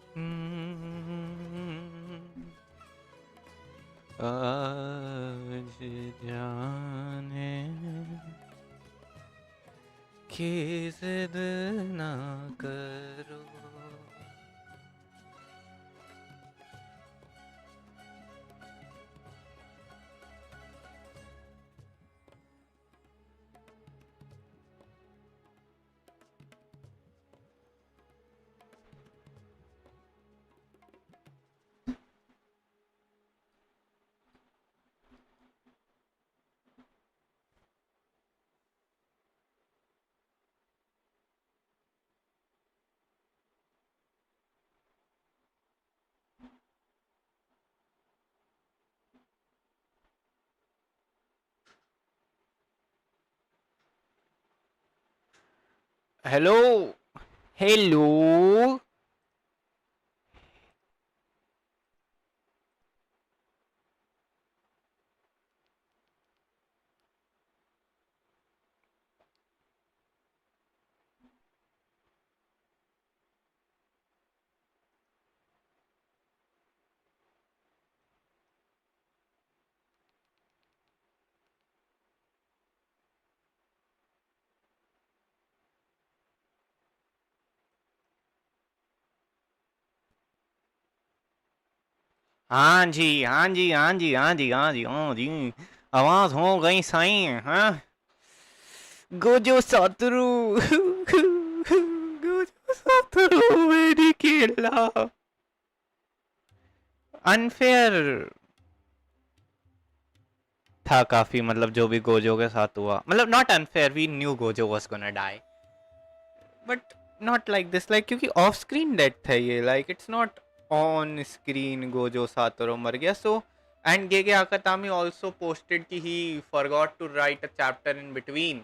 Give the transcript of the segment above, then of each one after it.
आज जाने की जिद ना करो। Hello hello. हाँ जी हाँ जी हाँ जी हाँ जी हाँ जी हाँ जी। आवाज हो गई सही। हाँ गोजो सातरू। गोजो सातरू मेरी केला। अनफेयर था काफी, मतलब जो भी गोजो के साथ हुआ, मतलब not unfair, we knew Gojo was gonna die, but not like this, like क्योंकि ऑफ स्क्रीन डेथ है ये, like it's not on screen Gojo Satoru मर गया। So and Gege Akutami also posted कि he forgot to write a chapter in between.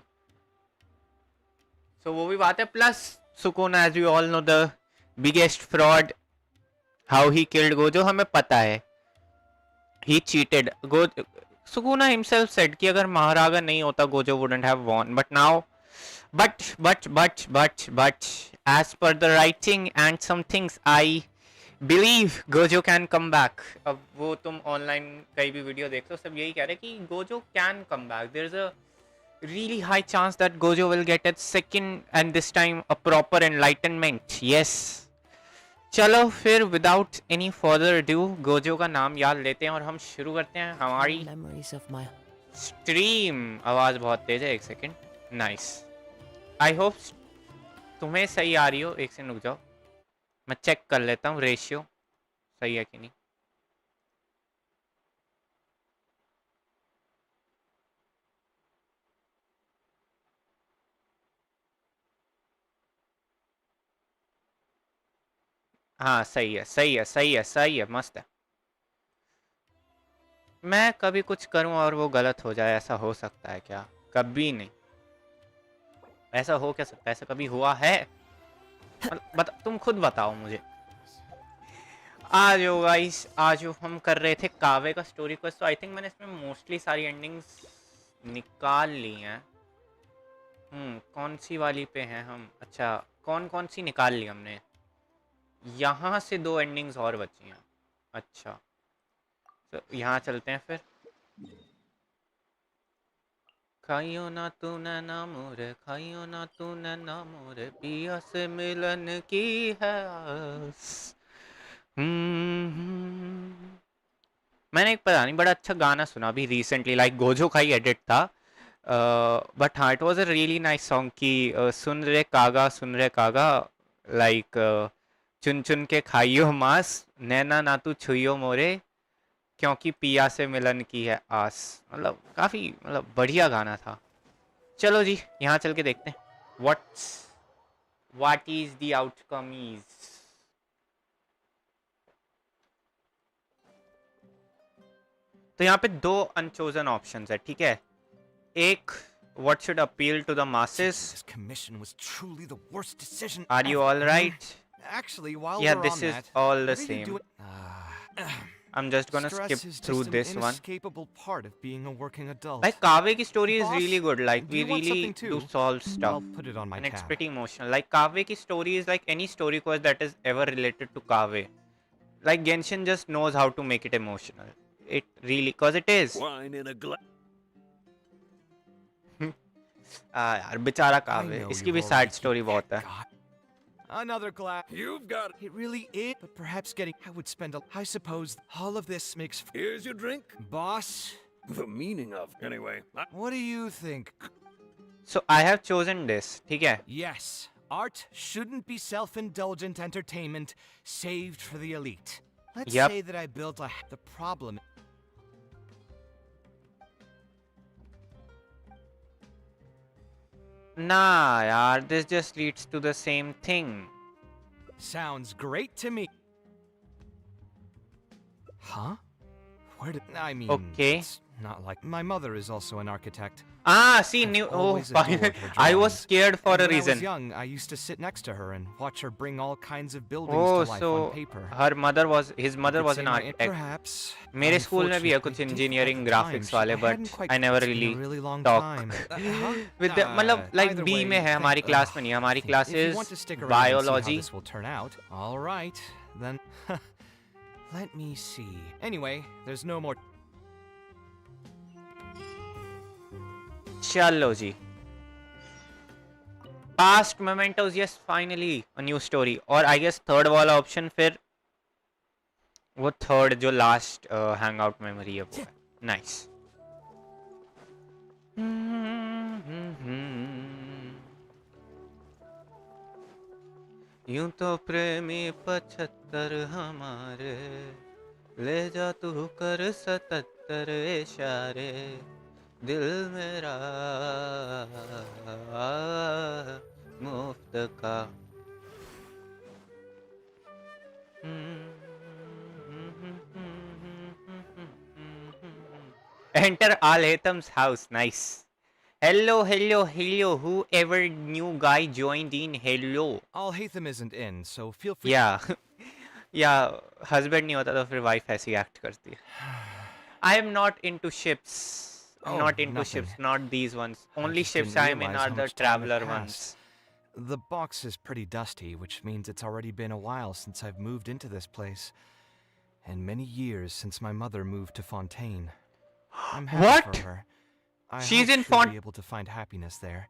So वो भी बात है, plus Sukuna as you all know the biggest fraud, how he killed Gojo हमें पता है, he cheated. Go Sukuna himself said कि अगर महारागा नहीं होता Gojo wouldn't have von, but now but as per the writing and some things I believe Gojo can come back. अब वो तुम ऑनलाइन कहीं भी वीडियो देख लो, सब यही कह रहे हैं कि Gojo can come back. There's a really high chance that Gojo will get its second and this time a proper enlightenment. Yes. चलो फिर without any further ado Gojo का नाम याद लेते हैं और हम शुरू करते हैं हमारी स्ट्रीम। आवाज बहुत तेज है, एक सेकेंड। नाइस, आई होप तुम्हें सही आ रही हो। एक सेकंड रुक जाओ, मैं चेक कर लेता हूँ रेशियो सही है कि नहीं। हाँ सही है सही है सही है सही है, मस्त है। मैं कभी कुछ करूँ और वो गलत हो जाए, ऐसा हो सकता है क्या? कभी नहीं। ऐसा हो क्या सकता है? ऐसा कभी हुआ है? तुम खुद बताओ मुझे। आज हो गाइस, आज हम कर रहे थे कावे का स्टोरी क्वेस्ट। तो आई थिंक मैंने इसमें मोस्टली सारी एंडिंग्स निकाल ली हैं। कौन सी वाली पे हैं हम? अच्छा, कौन कौन सी निकाल ली हमने? यहाँ से दो एंडिंग्स और बची हैं। अच्छा, तो यहाँ चलते हैं फिर। खाइयो ना तू ना मोरे, खाइयो ना तू ना मोरे, पिया से मिलन की है आस। मैंने एक पता नहीं बड़ा अच्छा गाना सुना अभी रिसेंटली, लाइक गोजो का ही एडिट था, बट हाँ it was a really nice song कि सुन रे कागा, लाइक चुन चुन के खाइयो मांस, नैना ना तू छुइयो मोरे, क्योंकि पिया से मिलन की है आस। मतलब काफ़ी, मतलब बढ़िया गाना था। चलो जी यहाँ चल के देखते हैं what is the outcome is. तो यहाँ पे दो अनचोजन ऑप्शंस है, ठीक है। एक, what should appeal to the masses? This commission was truly the worst decision Are you all right? Actually, while Yeah, we're this on is that, all the what are you same. doing? I'm just gonna skip Stress is through just an this one. inescapable part of being a working adult. Like Kaveh ki story is Boss, really good. Like do we you want really something do too? solve stuff, I'll put it on my and it's tab. pretty emotional. Like Kaveh ki story is like any story quest that is ever related to Kaveh. Like Genshin just knows how to make it emotional. It really, cause it is. Wine in a glass. यार बेचारा I Kaveh. know इसकी you've भी already sad story बहुत है. God. Another glass. You've got it. It really is. But perhaps getting. I would spend a. I suppose all of this makes. Here's your drink. Boss, The meaning of. Anyway, what do you think? So I have chosen this. ठीक है? Yes, art shouldn't be self-indulgent entertainment saved for the elite. Let's Yep. say that I built a. The problem. Nah, यार. This just leads to the same thing. Sounds great to me. Huh? Where did I mean? Okay. It's not like my mother is also an architect. Ah, see, I've new. Oh, always fine. adored her I was drawings. scared for And a when I was reason. young, I used to sit next to her and watch her bring all kinds of buildings Oh, to life so on paper. her mother was his You mother could was say an my- architect. Perhaps. मेरे school में भी है कुछ Unfortunately, engineering at the graphics time, वाले, I hadn't but quite- I never it's been really a really long talk time. with them. मतलब like Either B way, में है हमारी thank- class में नहीं है. हमारी class If you is want to stick around and see how biology. this will turn out. All right, then. Let me see. Anyway, there's no more. चलो जी. Past mementos, yes, finally a new story. और I guess third वाला option फिर वो third जो last hangout memory है वो है. Nice. यूं तो प्रेमी 75 हमारे ले जा तू कर 77 इशारे दिल मेरा मुफ्त का Enter Al Haytham's house. Nice. Hello, hello, hello. Whoever new guy joined in, hello. Al Haytham isn't in, so feel free. Yeah. Yeah, husband नहीं होता तो फिर wife ऐसी act करती है. I am not into ships. I'm Oh, not into nothing. ships, not these ones. I Only just ships didn't I am in realize are how the much time had traveler passed. ones. The box is pretty dusty, which means it's already been a while since I've moved into this place. And many years since my mother moved to Fontaine. I'm happy What? for her. I She's hope in she'll Font- be able to find happiness there.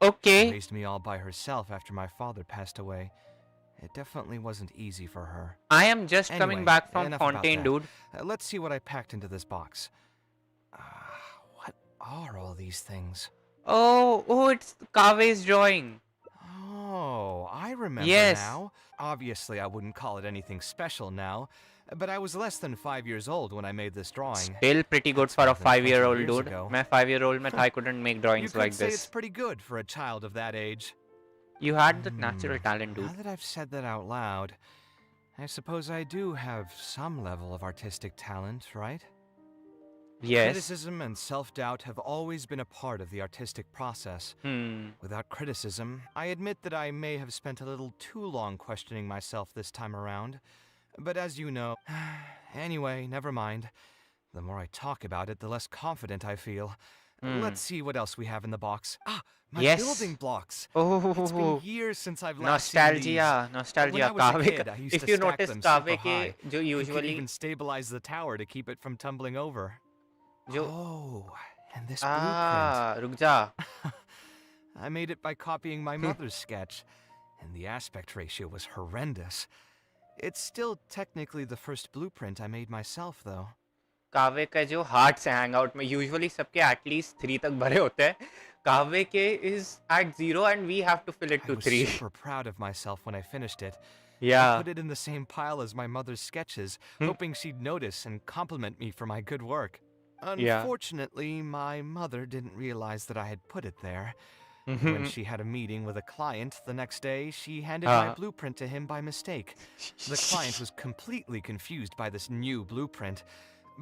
Okay. She raised me all by herself after my father passed away. It definitely wasn't easy for her. I am just coming Anyway, back from enough about Fontaine, that. dude. Let's see what I packed into this box. What are all these things? Oh, it's Kave's drawing. Oh, I remember Yes. now. Obviously, I wouldn't call it anything special now, but I was less than 5 years old when I made this drawing. Still pretty good That's for a more than 20 5-year-old years dude. ago. मैं 5-year-old में था, I couldn't make You drawings could like say this. it's pretty good for a child of that age. You had the natural talent, Now dude. that I've said that out loud, I suppose I do have some level of artistic talent, right? Yes. Criticism and self-doubt have always been a part of the artistic process. Without criticism, I admit that I may have spent a little too long questioning myself this time around. But as you know... Anyway, never mind. The more I talk about it, the less confident I feel. Let's see what else we have in the box. My Yes. building blocks. It's been Oh, years since I've last seen these. nostalgia, When nostalgia. I was a Kave kid, का. I used If to you stack notice, them Kave super के high. जो You could usually even stabilize the tower to keep it from tumbling over. जो Oh, and this blueprint. रुक जा. I made it by copying my mother's sketch, and the aspect ratio was horrendous. It's still technically the first blueprint I made myself, though. कावे का जो heart से hang out में usually सबके at least 3 तक भरे होते हैं. कावे के is at 0 and we have to fill it I too was 3. super proud of myself when I finished it. I Yeah. put it in the same pile as my mother's sketches, hoping she'd notice and compliment me for my good work. Unfortunately, my mother didn't realize that I had put it there. When she had a meeting with a client the next day, she handed my blueprint to him by mistake. The client was completely confused by this new blueprint,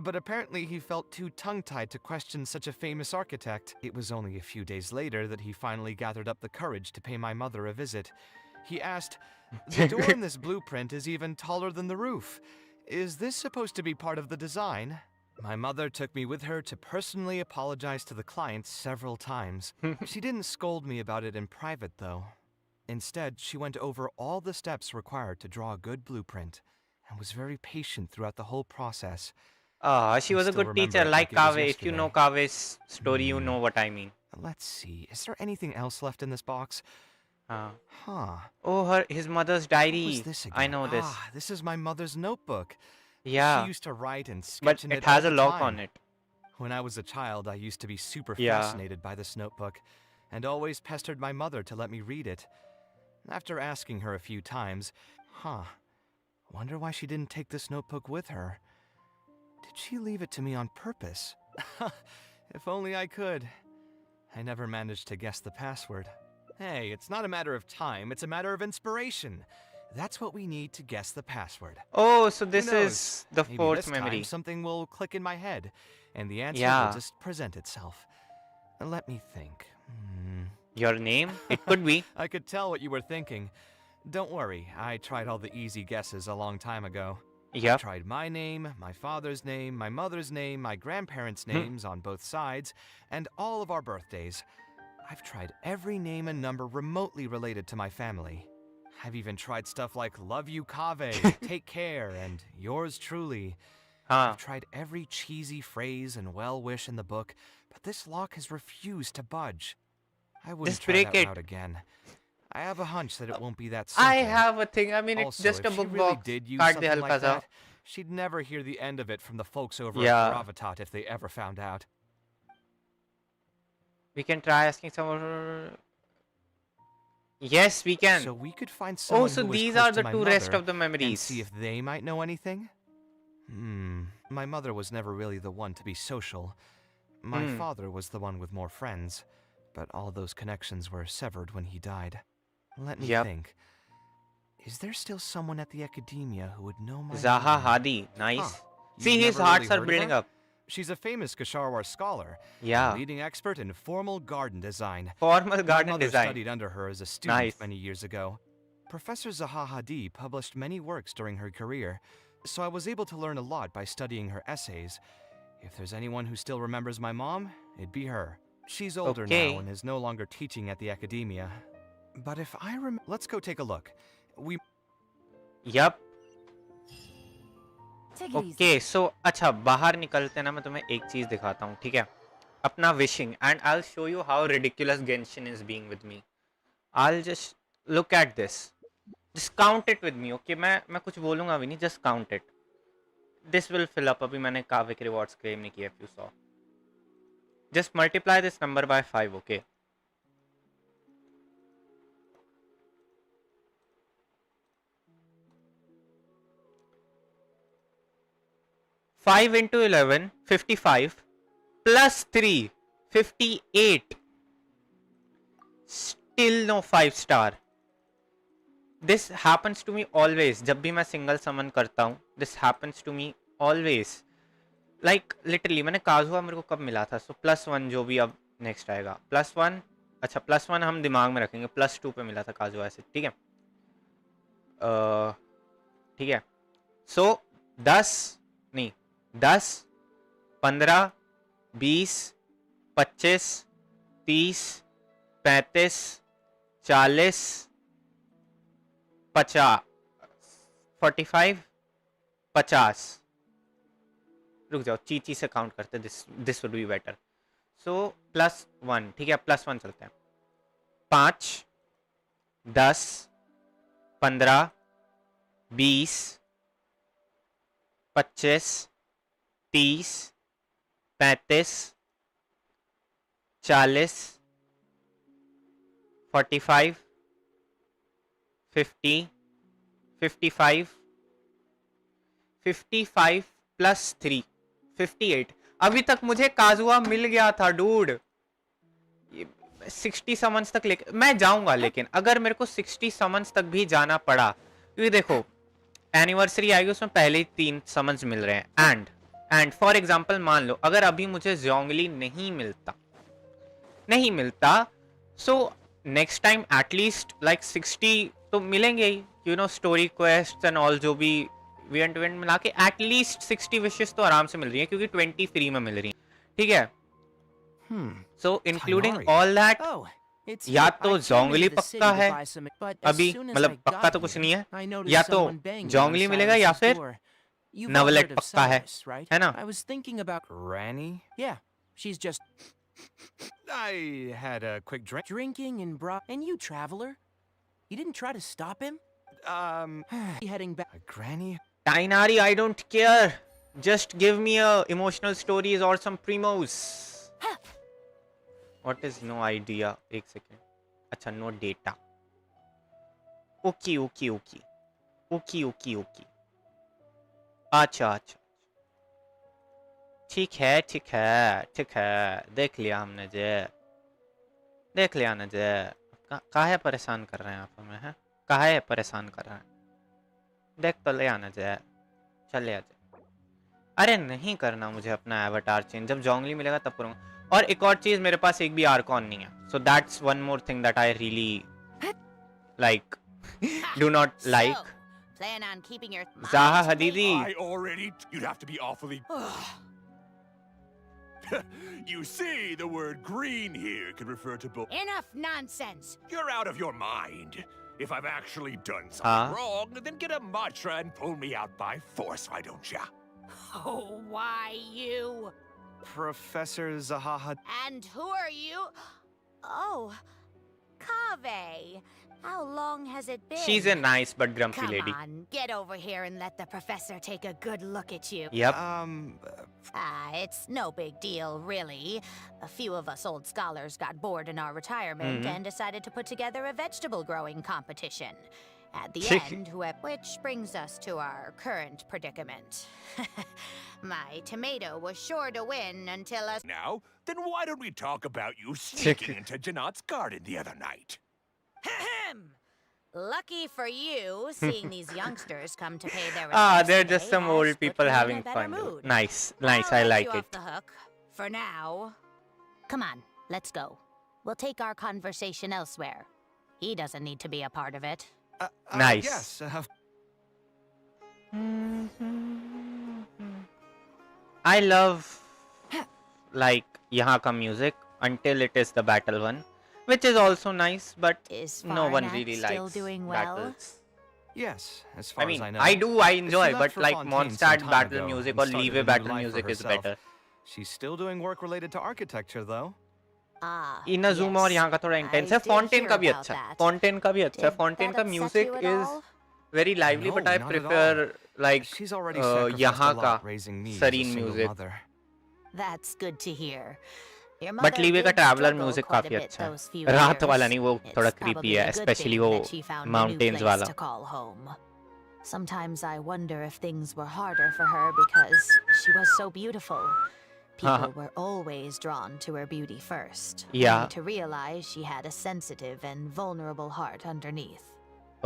but apparently he felt too tongue-tied to question such a famous architect. It was only a few days later that he finally gathered up the courage to pay my mother a visit. He asked, "The door in this blueprint is even taller than the roof. Is this supposed to be part of the design? My mother took me with her to personally apologize to the clients several times. She didn't scold me about it in private, though. Instead, she went over all the steps required to draw a good blueprint and was very patient throughout the whole process. She was a good teacher, like Kave. If you know Kave's story, you know what I mean. Let's see. Is there anything else left in this box? Oh, his mother's diary. What was this again? I know this. This is my mother's notebook. Yeah. She used to write and sketch But in it it has all a the lock time. on it. When I was a child, I used to be super fascinated by this notebook and always pestered my mother to let me read it. After asking her a few times, wonder why she didn't take this notebook with her. Did she leave it to me on purpose? If only I could. I never managed to guess the password. Hey, it's not a matter of time, it's a matter of inspiration. That's what we need to guess the password. Oh, so this is the Maybe fourth this memory. time something will click in my head, and the answer will just present itself. Let me think. Your name? It could be. I could tell what you were thinking. Don't worry, I tried all the easy guesses a long time ago. Yep. I tried my name, my father's name, my mother's name, my grandparents' names on both sides, and all of our birthdays. I've tried every name and number remotely related to my family. I've even tried stuff like love you Kave, take care, and yours truly. I've tried every cheesy phrase and well wish in the book, but this lock has refused to budge. I wouldn't try that route again. I have a hunch that it won't be that simple. I have a thing. I mean, it's also, just a if book she really box. did use Kaat de something halka like sa. that, she'd never hear the end of it from the folks over at Gravatat if they ever found out. We can try asking someone. Yes, we can. So we could find someone so who was these close are to the my two mother rest of the and memories. see if they might know anything? My mother was never really the one to be social. My father was the one with more friends, but all those connections were severed when he died. Let me think. Is there still someone at the academia who would know my Zaha mother? Hadi, nice. See, You've his never hearts really are heard of building her? up. She's a famous Kasharwar scholar, Yeah. a leading expert in formal garden design. Formal My garden mother design. studied under her as a student Nice. many years ago. Professor Zaha Hadi published many works during her career, so I was able to learn a lot by studying her essays. If there's anyone who still remembers my mom, it'd be her. She's older now and is no longer teaching at the academia. But if I let's go take a look. Yup. Okay, so अच्छा बाहर निकलते ना मैं तुम्हें एक चीज दिखाता हूँ ठीक है अपना wishing and I'll show you how ridiculous Genshin is being with me. I'll just look at this. Just count it with me, okay? मैं कुछ बोलूँगा भी नहीं, just count it. This will fill up. अभी मैंने कावे के rewards claim नहीं किया if you saw. Just multiply this number by 5, okay? Five into 11, 55, plus 3, 58. Still no 5 star. This happens to me always. जब भी मैं single summon करता हूँ, this happens to me always. Like literally, मैंने काजुआ मेरे को कब मिला था? So +1 जो भी अब next आएगा. +1, अच्छा +1 हम दिमाग में रखेंगे. +2 पे मिला था काजुआ ऐसे, ठीक है? ठीक है. So 10 नहीं 10, 15, 20, 25, 30, 35, 40, 50, 45, 50. रुक जाओ चीची से काउंट करते दिस वुड बी बेटर. सो +1 ठीक है +1 चलते हैं. 5, 10, 15, 20, 25, 30, 35, 40, 45, 50, 55, 55 plus 3, 58. अभी तक मुझे काजुआ मिल गया था डूड. 60 समन्स तक लेके मैं जाऊंगा, लेकिन अगर मेरे को 60 समन्स तक भी जाना पड़ा, क्योंकि देखो एनिवर्सरी आएगी उसमें पहले ही 3 समन्स मिल रहे हैं. एंड फॉर एग्जांपल मान लो अगर अभी मुझे जोंगली नहीं मिलता so next time at least like 60 तो मिलेंगे ही. You know story quest and all जो भी इवेंट मिला के एटलीस्ट 60 विशेस तो आराम से मिल रही है क्योंकि 20 फ्री में मिल रही है, ठीक है। सो इंक्लूडिंग ऑल दैट या तो जोंगली पक्का है अभी, मतलब पक्का तो कुछ नहीं है, या तो जोंगली मिलेगा या फिर नवलेट पक्का है ना? Granny? Yeah, she's just I had a quick drink. drinking and you traveler. You didn't try to stop him? Heading back. A granny? Tainari, I don't care. Just give me a emotional stories or some primos. What is no idea? एक second, अच्छा no data. Okay okay okay okay okay okay, अच्छा अच्छा, ठीक है ठीक है ठीक है, देख लिया हमने जे, देख लिया ना जे। काहे परेशान कर रहे हैं आप हमें, हैं काहे परेशान कर रहे हैं, देख तो ले आना जे, चले आ जाए। अरे नहीं करना मुझे अपना एवटार चेंज, जब जोंगली मिलेगा तब करूँगा। और एक और चीज, मेरे पास एक भी आर्कॉन नहीं है, so that's one more thing that I really like do not like. Zaha Hadidi. You'd have to be awfully. You see, the word green here can refer to both. Enough nonsense. You're out of your mind. If I've actually done something wrong, then get a mantra and pull me out by force, why don't ya? Oh, why you? Professor Zaha. And who are you? Oh, Kaveh. How long has it been? She's a nice but grumpy lady. Come on, get over here and let the professor take a good look at you. Yep. It's no big deal, really. A few of us old scholars got bored in our retirement and decided to put together a vegetable growing competition. At the end, which brings us to our current predicament. My tomato was sure to win until us. Now, then why don't we talk about you sneaking into Janat's garden the other night? Lucky for you, seeing these youngsters come to pay their respects. They're just today some has old put people me in a having better fun. mood. Nice, nice. I'll I let like you it. off the hook for now. Come on, let's go. We'll take our conversation elsewhere. He doesn't need to be a part of it. Nice. Yes. I love like यहाँ का music until it is the battle one, which is also nice, but Is no one Farnak really still likes doing well? battles. Yes, as far I mean, as I know. I do, I enjoy, She left but for like Fontaine some Mondstadt time battle ago music and or started a Leave new battle life for music is herself. better. She's still doing work related to architecture, though. Inazuma और यहाँ का थोड़ा intense है. Fontaine का भी अच्छा है. Fontaine का भी अच्छा है. Fontaine का music is very lively, but I prefer like She's already sacrificed a यहाँ lot का raising me as a serene single music. mother. That's good to hear. Your But mother Leave का did traveler struggle music quite a काफी bit अच्छा those है. few रात years. वाला नहीं, वो थोड़ा It's creepy probably है, a good especially thing वो that she found a new mountains place वाला. to call home. Sometimes I wonder if things were harder for her because she was so beautiful. People were always drawn to her beauty first. Yeah. Only to realize she had a sensitive and vulnerable heart underneath.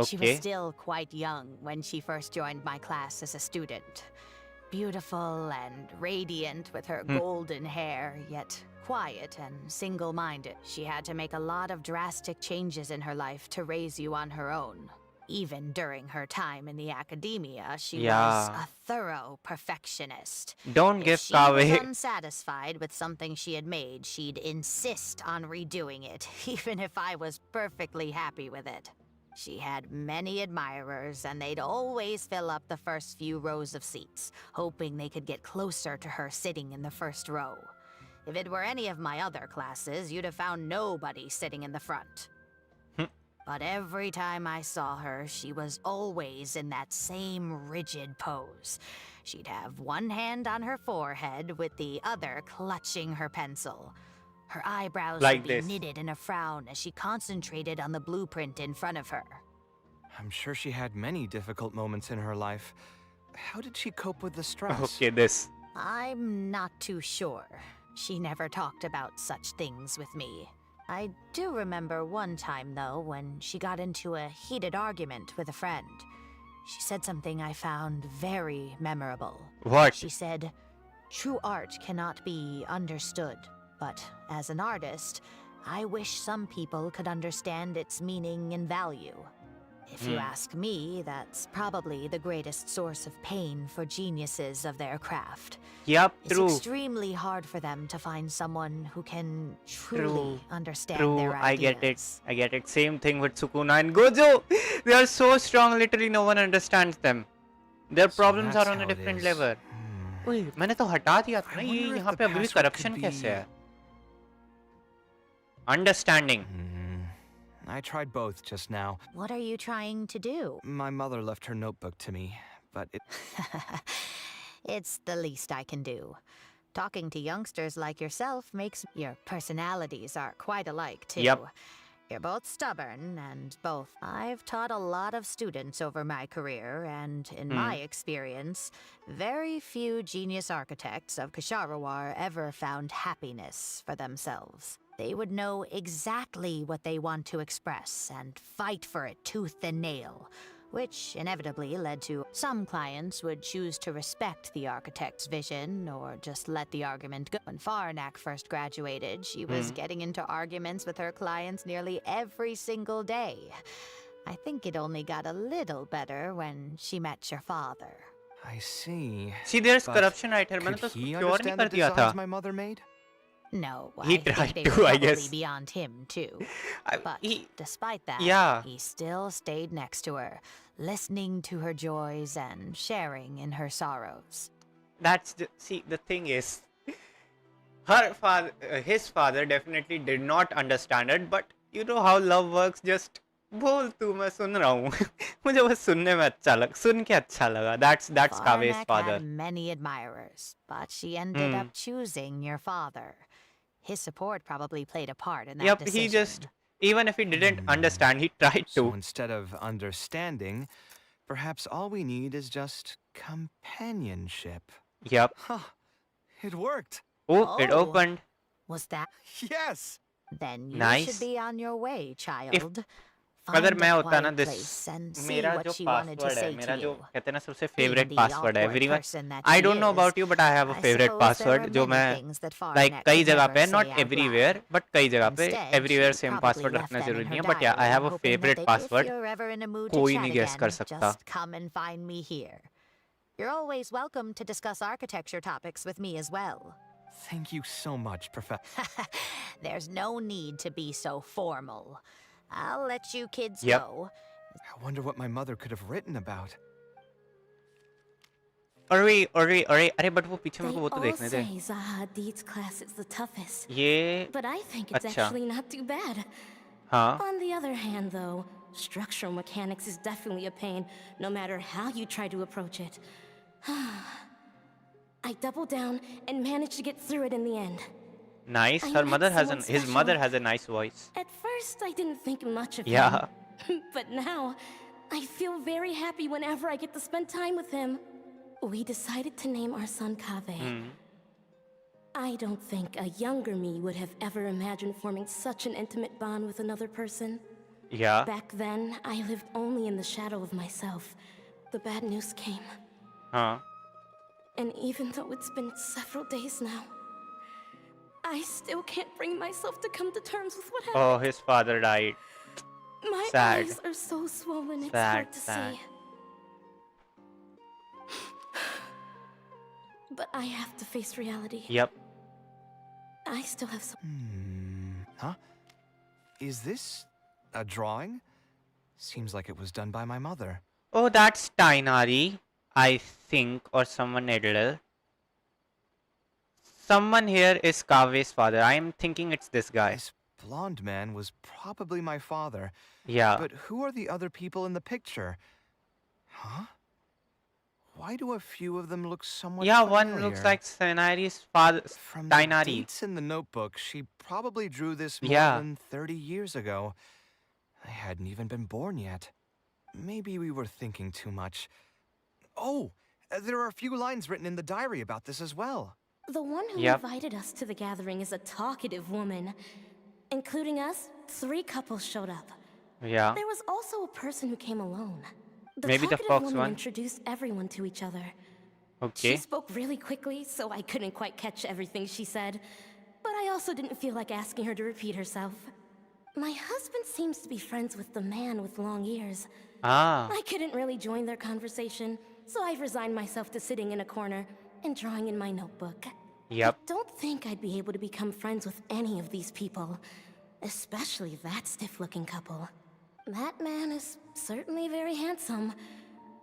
She Okay. was still quite young when she first joined my class as a student. Beautiful and radiant with her golden hair, yet quiet and single-minded. She had to make a lot of drastic changes in her life to raise you on her own. Even during her time in the academia, she was a thorough perfectionist. Don't If give she was Kaveh. unsatisfied with something she had made, she'd insist on redoing it, even if I was perfectly happy with it. She had many admirers, and they'd always fill up the first few rows of seats, hoping they could get closer to her sitting in the first row. If it were any of my other classes, you'd have found nobody sitting in the front. But every time I saw her, she was always in that same rigid pose. She'd have one hand on her forehead with the other clutching her pencil. Her eyebrows Like would be this. knitted in a frown as she concentrated on the blueprint in front of her. I'm sure she had many difficult moments in her life. How did she cope with the stress? Okay, this. I'm not too sure. She never talked about such things with me. I do remember one time, though, when she got into a heated argument with a friend. She said something I found very memorable. What? She said, "True art cannot be understood, but as an artist, I wish some people could understand its meaning and value. If you ask me, that's probably the greatest source of pain for geniuses of their craft. Yep, It's true. extremely hard for them to find someone who can truly understand their True, ideas. I get it. Same thing with Sukuna and Gojo. They are so strong, literally no one understands them. Their problems are on a different level. ओए, मैंने तो हटा दिया था ना ये यहाँ पे अभी भी corruption कैसे है? Understanding. I tried both just now. What are you trying to do? My mother left her notebook to me, but it... It's the least I can do. Talking to youngsters like yourself makes your personalities are quite alike, too. Yep. You're both stubborn and both. I've taught a lot of students over my career, and in my experience, very few genius architects of Ksharawar ever found happiness for themselves. They would know exactly what they want to express and fight for it tooth and nail, which inevitably led to some clients would choose to respect the architect's vision or just let the argument go. When Farnak first graduated, she was getting into arguments with her clients nearly every single day. I think it only got a little better when she met your father. I see. See, there's But corruption right here. मैंने could तो he cure नहीं understand कर the दिया था. designs my mother made? No, He I think tried they to, were I probably guess. beyond him too. But despite that, Yeah. he still stayed next to her, listening to her joys and sharing in her sorrows. That's see, the thing is, her father, his father definitely did not understand it, but you know how love works. Just बोल तू मैं सुन रहा हूँ. मुझे बस सुनने में सुन के अच्छा लगा. That's Kave's Farnak father. had many admirers, but she ended up choosing your father. His support probably played a part in that Yep, decision. he just, even if he didn't understand, he tried So to. instead of understanding, perhaps all we need is just companionship. Yep. Huh. It worked. Oh, it Oh. opened. Was that? Yes. Then you Nice. should be on your way, child. अगर Find मैं a होता ना quiet this place and see मेरा what जो she wanted to password है say मेरा to जो you. कहते हैं ना सबसे Being favorite the password है awkward everyone. person that I she don't know is, about you but I have a I favorite suppose there password are जो many मैं things that like Farnak कई could जगह never पे say not out everywhere loud. but कई जगह पे Instead, everywhere she same probably password left रखना them in जरूरी her नहीं है but yeah I diary, have a hoping that favorite if password. you're ever in a mood to कोई chat नहीं guess कर again, सकता. just come and find me here. You're always welcome to discuss architecture topics with me as well. Thank you so much, Professor. There's no need to be so formal. I'll let you kids Yep. go. I wonder what my mother could have written about. अरे but वो पीछे मेरे को वो तो They all देखने दे. say Zaha Hadid's class is the toughest. ये But I think it's अच्छा. actually not too bad. हाँ. On the other hand, though, structural mechanics is definitely a pain, no matter how you try to approach it. I doubled down and managed to get through it in the end. Nice. I Her met mother has someone his mother special. has a nice voice. At first, I didn't think much of Yeah. him. But now, I feel very happy whenever I get to spend time with him. We decided to name our son Kaveh. I don't think a younger me would have ever imagined forming such an intimate bond with another person. Yeah. Back then, I lived only in the shadow of myself. The bad news came. हाँ. And even though it's been several days now, I still can't bring myself to come to terms with what happened. Oh, his father died. My sad. eyes are so swollen, it's Sad, hard to sad. see. But I have to face reality. Yep. I still have some. Huh? Is this a drawing? Seems like it was done by my mother. Oh, that's Tainari, I think, or someone editor. Someone here is Kave's father. I am thinking it's this guy. This blonde man was probably my father. Yeah. But who are the other people in the picture? Huh? Why do a few of them look somewhat Yeah, familiar? one looks like Tainari's father. From the Tainari. dates in the notebook, she probably drew this more Yeah. than 30 years ago. I hadn't even been born yet. Maybe we were thinking too much. Oh, there are a few lines written in the diary about this as well. The one who Yep. invited us to the gathering is a talkative woman. Including us, 3 couples showed up. Yeah. There was also a person who came alone. The Maybe the talkative fox woman one. introduced everyone to each other. She Okay. spoke really quickly, so I couldn't quite catch everything she said. But I also didn't feel like asking her to repeat herself. My husband seems to be friends with the man with long ears. Ah. I couldn't really join their conversation, so I've resigned myself to sitting in a corner and drawing in my notebook. Yep. I don't think I'd be able to become friends with any of these people, especially that stiff-looking couple. That man is certainly very handsome,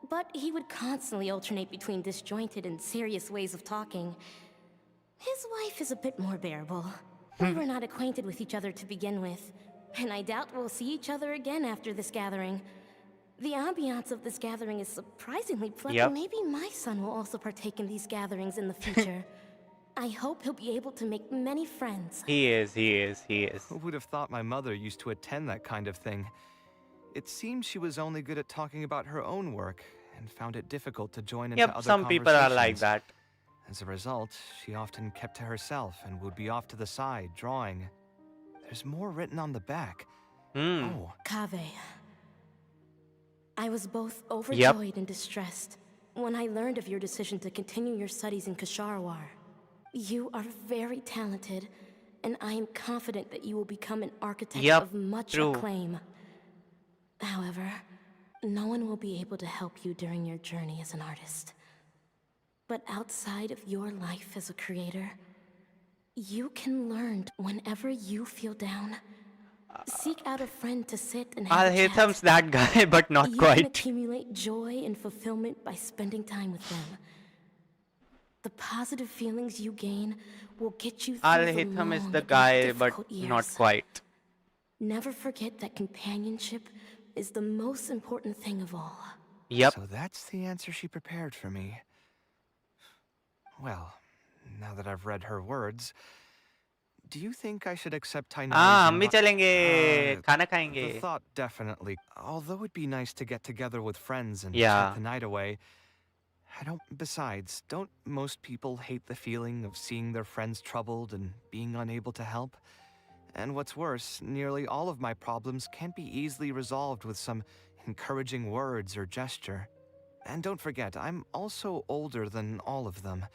but he would constantly alternate between disjointed and serious ways of talking. His wife is a bit more bearable. We were not acquainted with each other to begin with, and I doubt we'll see each other again after this gathering. The ambiance of this gathering is surprisingly pleasant. Yep. Maybe my son will also partake in these gatherings in the future. I hope he'll be able to make many friends. He is. Who would have thought my mother used to attend that kind of thing? It seems she was only good at talking about her own work and found it difficult to join into Yep, other some people are like conversations. that. As a result, she often kept to herself and would be off to the side, drawing. There's more written on the back. Oh. Kaveh. I was both overjoyed and distressed when I learned of your decision to continue your studies in Kasharwar. You are very talented, and I am confident that you will become an architect of much acclaim. However, no one will be able to help you during your journey as an artist. But outside of your life as a creator, you can learn whenever you feel down. Seek out a friend to sit and have a chat. Al-Hitham's that guy, but not You quite. can accumulate joy and fulfillment by spending time with them. The positive feelings you gain will get you through Al-Hitham is the guy, but not quite. Never forget that companionship is the most important thing of all. Yep. So that's the answer she prepared for me. Well, now that I've read her words, do you think I should accept Tainari's हम भी चलेंगे, खाना खाएंगे. The thought definitely. Although it'd be nice to get together with friends and Yeah. chat the night away. Besides, don't most people hate the feeling of seeing their friends troubled and being unable to help? And what's worse, nearly all of my problems can't be easily resolved with some encouraging words or gesture. And don't forget, I'm also older than all of them.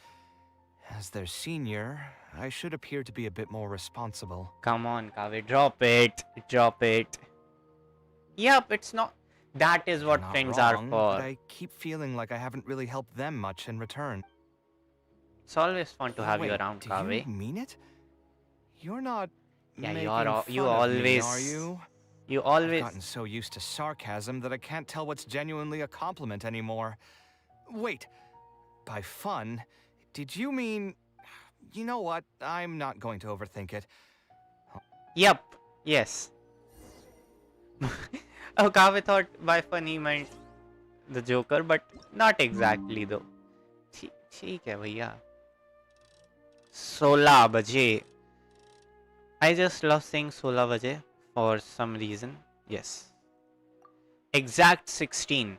As their senior, I should appear to be a bit more responsible. Come on, Kaveh, drop it. Yep, it's not. That is what Not friends wrong, are for. But I keep feeling like I haven't really helped them much in return. It's always fun to have Wait, you around, do Kaveh. you mean it? You're not Yeah, making you fun of me, always. are you? You I've always. gotten so used to sarcasm that I can't tell what's genuinely a compliment anymore. Wait, by fun, did you mean... You know what? I'm not going to overthink it. Yep. Yes. Oh, Kaveh thought by fun he meant the Joker, but not exactly though. ठीक है भैया. 16 बजे. I just love saying 16 बजे for some reason. Yes. Exact 16.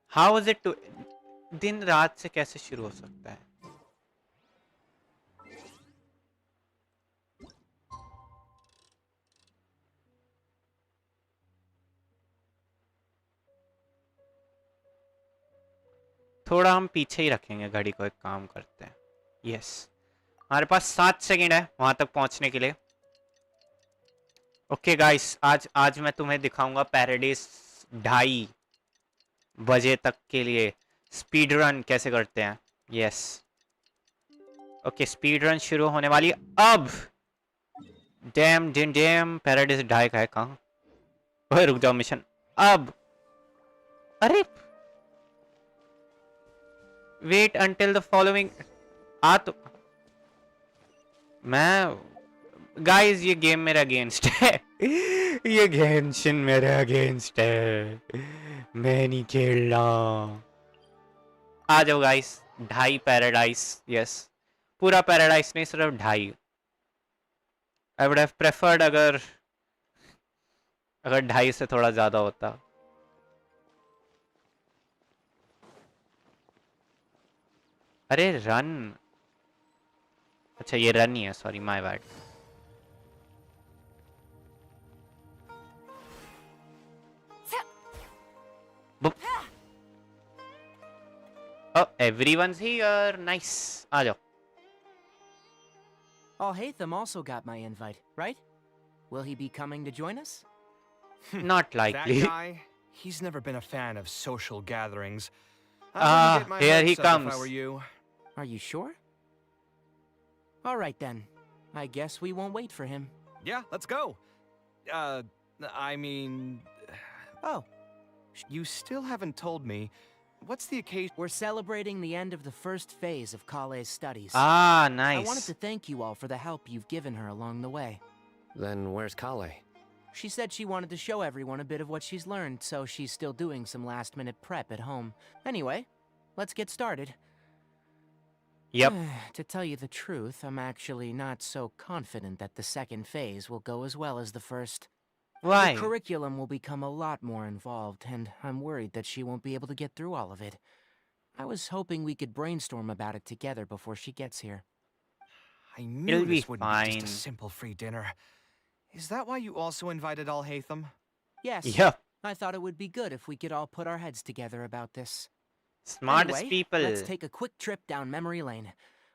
How is it to... दिन रात से कैसे शुरू हो सकता है? थोड़ा हम पीछे ही रखेंगे घड़ी को, एक काम करते हैं. यस, हमारे पास 7 सेकंड है वहां तक पहुंचने के लिए. ओके गाइस, आज मैं तुम्हें दिखाऊंगा पैराडाइज 2:30 बजे तक के लिए स्पीड रन कैसे करते हैं. यस, ओके, स्पीड रन शुरू होने वाली अब. डैम पैराडाइज 2:30 का है कहाँ? ओए रुक जाओ, मिशन अब. अरे वेट अंटिल द फॉलोइंग. तो मैं गाइस, ये गेम मेरे अगेंस्ट है. ये गेंशिन मेरे अगेंस्ट है. मैं नहीं खेल रहा. आ जाओ गाइस. 2:30 पैराडाइज. यस, पूरा पैराडाइज नहीं, सिर्फ 2:30. आई वुड हैव प्रेफर्ड अगर 2:30 से थोड़ा ज्यादा होता. अरे रन. अच्छा, ये रन ही है, sorry, my bad. Oh, everyone's here. Nice. आ जाओ. Alhaitham also got my invite, right? Will he be coming to join us? Not likely. That guy, he's never been a fan of social gatherings. I wouldn't get my here he hopes up comes. if I were you. Are you sure? All right then. I guess we won't wait for him. Yeah, let's go. I mean... Oh. You still haven't told me, what's the occasion? We're celebrating the end of the first phase of Kale's studies. Ah, nice. I wanted to thank you all for the help you've given her along the way. Then where's Kale? She said she wanted to show everyone a bit of what she's learned, so she's still doing some last-minute prep at home. Anyway, let's get started. Yep. To tell you the truth, I'm actually not so confident that the second phase will go as well as the first. Why? The curriculum will become a lot more involved, and I'm worried that she won't be able to get through all of it. I was hoping we could brainstorm about it together before she gets here. I knew It'll be this wouldn't be just fine. a simple free dinner. Is that why you also invited Alhaitham? Yes. Yep. I thought it would be good if we could all put our heads together about this. Smartest Anyway, people. let's take a quick trip down memory lane.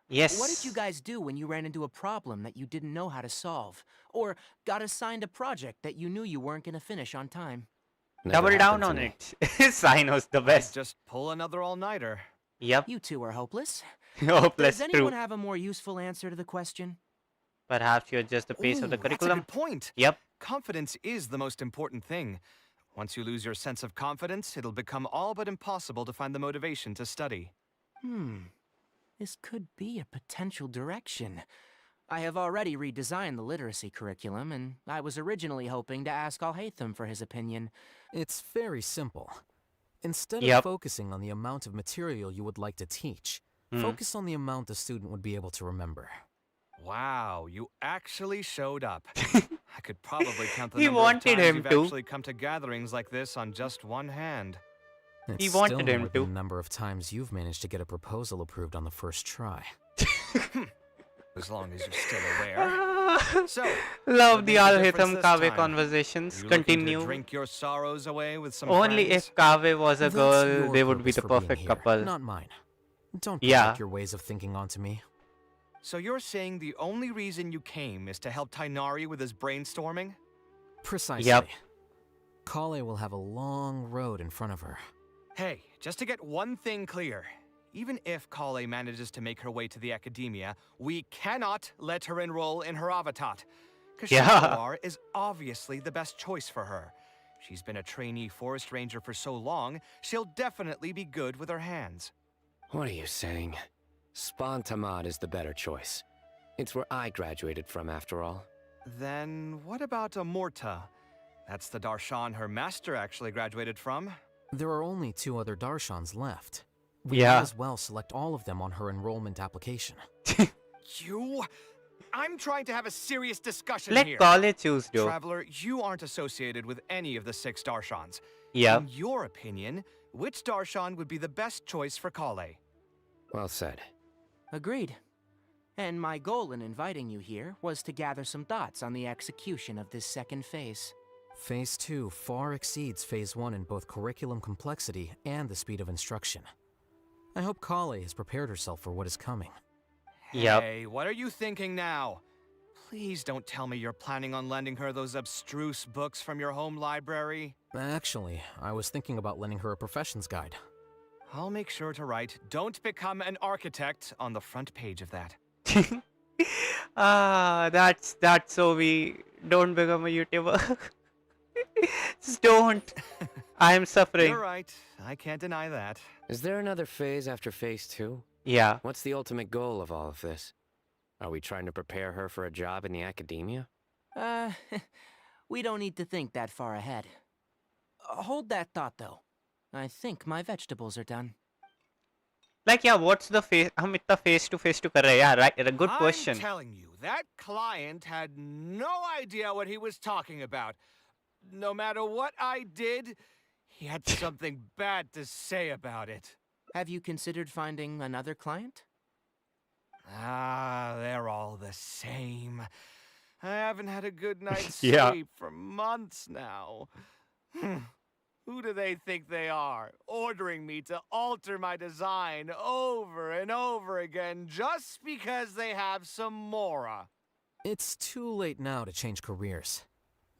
Yes. What did you guys do when you ran into a problem that you didn't know how to solve? Or got assigned a project that you knew you weren't going to finish on time? Never Double down happened on to it. Sino's the best. Just pull another all-nighter. Yep. You two are hopeless. Hopeless. Does True. anyone have a more useful answer to the question? Perhaps you adjust the pace of the Ooh, curriculum. That's a good point. Yep. Confidence is the most important thing. Once you lose your sense of confidence, it'll become all but impossible to find the motivation to study. This could be a potential direction. I have already redesigned the literacy curriculum, and I was originally hoping to ask Alhaitham for his opinion. It's very simple. Instead Yep. of focusing on the amount of material you would like to teach, focus on the amount the student would be able to remember. Wow, you actually showed up. I could probably count the He number of wanted times him you've to. actually come to gatherings like this on just one hand. It's He wanted still him more to. than the number of times you've managed to get a proposal approved on the first try. As long as you're still aware. So, Love what the made the difference Alhaitham this Kave time? conversations. You looking to Continue. drink your sorrows away with some Only friends? if Kave was a That's girl, your they would be purpose the for being perfect here, couple. not mine. Don't Yeah. project your ways of thinking onto me. So you're saying the only reason you came is to help Tainari with his brainstorming? Precisely. Yep. Kale will have a long road in front of her. Hey, just to get one thing clear. Even if Kale manages to make her way to the academia, we cannot let her enroll in her Avatat. Yeah. Kashimawar is obviously the best choice for her. She's been a trainee forest ranger for so long, she'll definitely be good with her hands. What are you saying? Spontamad is the better choice. It's where I graduated from, after all. Then what about Amorta? That's the darshan her master actually graduated from. There are only 2 other Darshans left. We Yeah. might as well select all of them on her enrollment application. I'm trying to have a serious discussion Let here. Kale choose, though. Traveler, you aren't associated with any of the 6 darshans. Yeah. In your opinion, which darshan would be the best choice for Kale? Well said. Agreed. And my goal in inviting you here was to gather some thoughts on the execution of this second phase. Phase 2 far exceeds Phase 1 in both curriculum complexity and the speed of instruction. I hope Kale has prepared herself for what is coming. Yep. Hey, what are you thinking now? Please don't tell me you're planning on lending her those abstruse books from your home library. Actually, I was thinking about lending her a professions guide. I'll make sure to write, "Don't become an architect" on the front page of that. That's so we don't become a YouTuber. Just don't. I am suffering. You're right. I can't deny that. Is there another phase after Phase 2? Yeah. What's the ultimate goal of all of this? Are we trying to prepare her for a job in the academia? We don't need to think that far ahead. Hold that thought, though. I think my vegetables are done. Like, yeah, what's the face? हम इतना face to face कर रहे हैं, yeah, right? A good question. I'm telling you, that client had no idea what he was talking about. No matter what I did, he had something bad to say about it. Have you considered finding another client? They're all the same. I haven't had a good night's Yeah. sleep for months now. Who do they think they are, ordering me to alter my design over and over again just because they have some mora? It's too late now to change careers.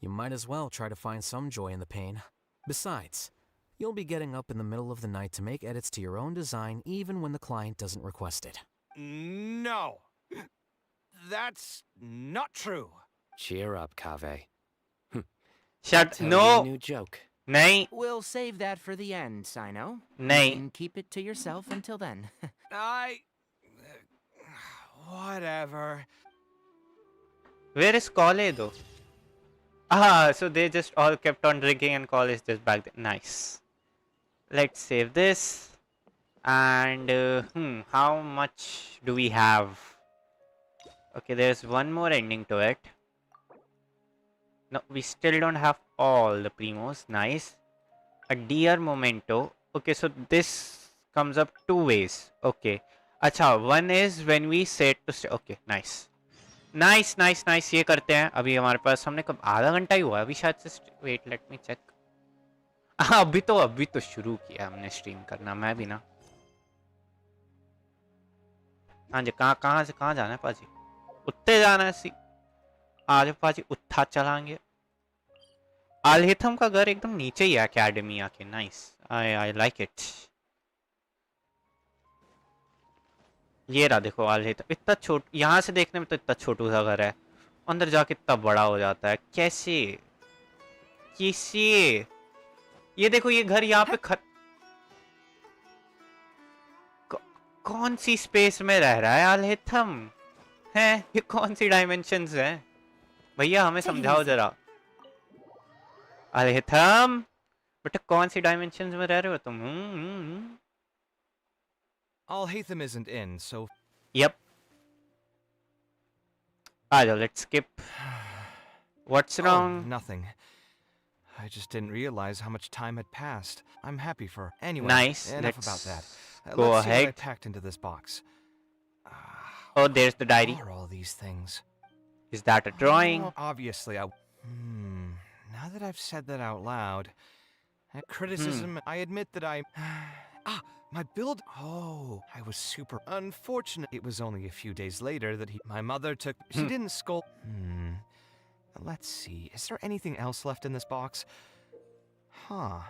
You might as well try to find some joy in the pain. Besides, you'll be getting up in the middle of the night to make edits to your own design even when the client doesn't request it. No. That's not true. Cheer up, Kaveh. Shut. Tell you a No. new joke. नहीं. We'll save that for the end, Sino. नहीं. You can keep it to yourself until then. Whatever. Where is Kale though? Ah, so they just all kept on drinking and Kale is just back there. Nice. Let's save this. And how much do we have? Okay, there's one more ending to it. No, we still don't have all the primos. Nice. A dear memento. Okay, so this comes up two ways. Okay. Acha, one is when we set to stay. Okay, nice. Nice, nice, nice. ये करते हैं. अभी हमारे पास हमने कब आधा घंटा ही हुआ है. अभी शायद से wait, let me check. हाँ, अभी तो शुरू किया हमने स्ट्रीम करना. मैं भी ना. हाँ जी, कहाँ से कहाँ जाना है पाजी? उत्ते जाना है सी. आज पाजी उत्था चलाएंगे. आलहिथम का घर एकदम नीचे ही है एकेडमिया के. नाइस. I like it. ये रहा देखो आलहिथम. इतना छोट, यहाँ से देखने में तो इतना छोटू सा घर है, अंदर जाके इतना बड़ा हो जाता है. कैसे ये देखो, ये घर यहाँ पे कौन सी स्पेस में रह रहा है आलहिथम? हैं, ये कौन सी डायमेंशंस हैं भैया? हमें समझाओ जरा. आलहिथम बेटा, कौन सी डायमेंशंस में रह रहे हो तुम? Alhaitham isn't in, so... Yep. Ajo, let's skip. What's wrong? Oh, nothing. I just didn't realize how much time had passed. I'm happy for... Anyway, nice. Enough Let's about that. go Let's see ahead. what I packed into this box. Oh, there's the diary. What are all these things? Is that a drawing? Oh, obviously, now that I've said that out loud, that criticism, I admit that I... my build... Oh, I was super unfortunate. It was only a few days later that my mother took... She didn't scold... Let's see. Is there anything else left in this box? Huh.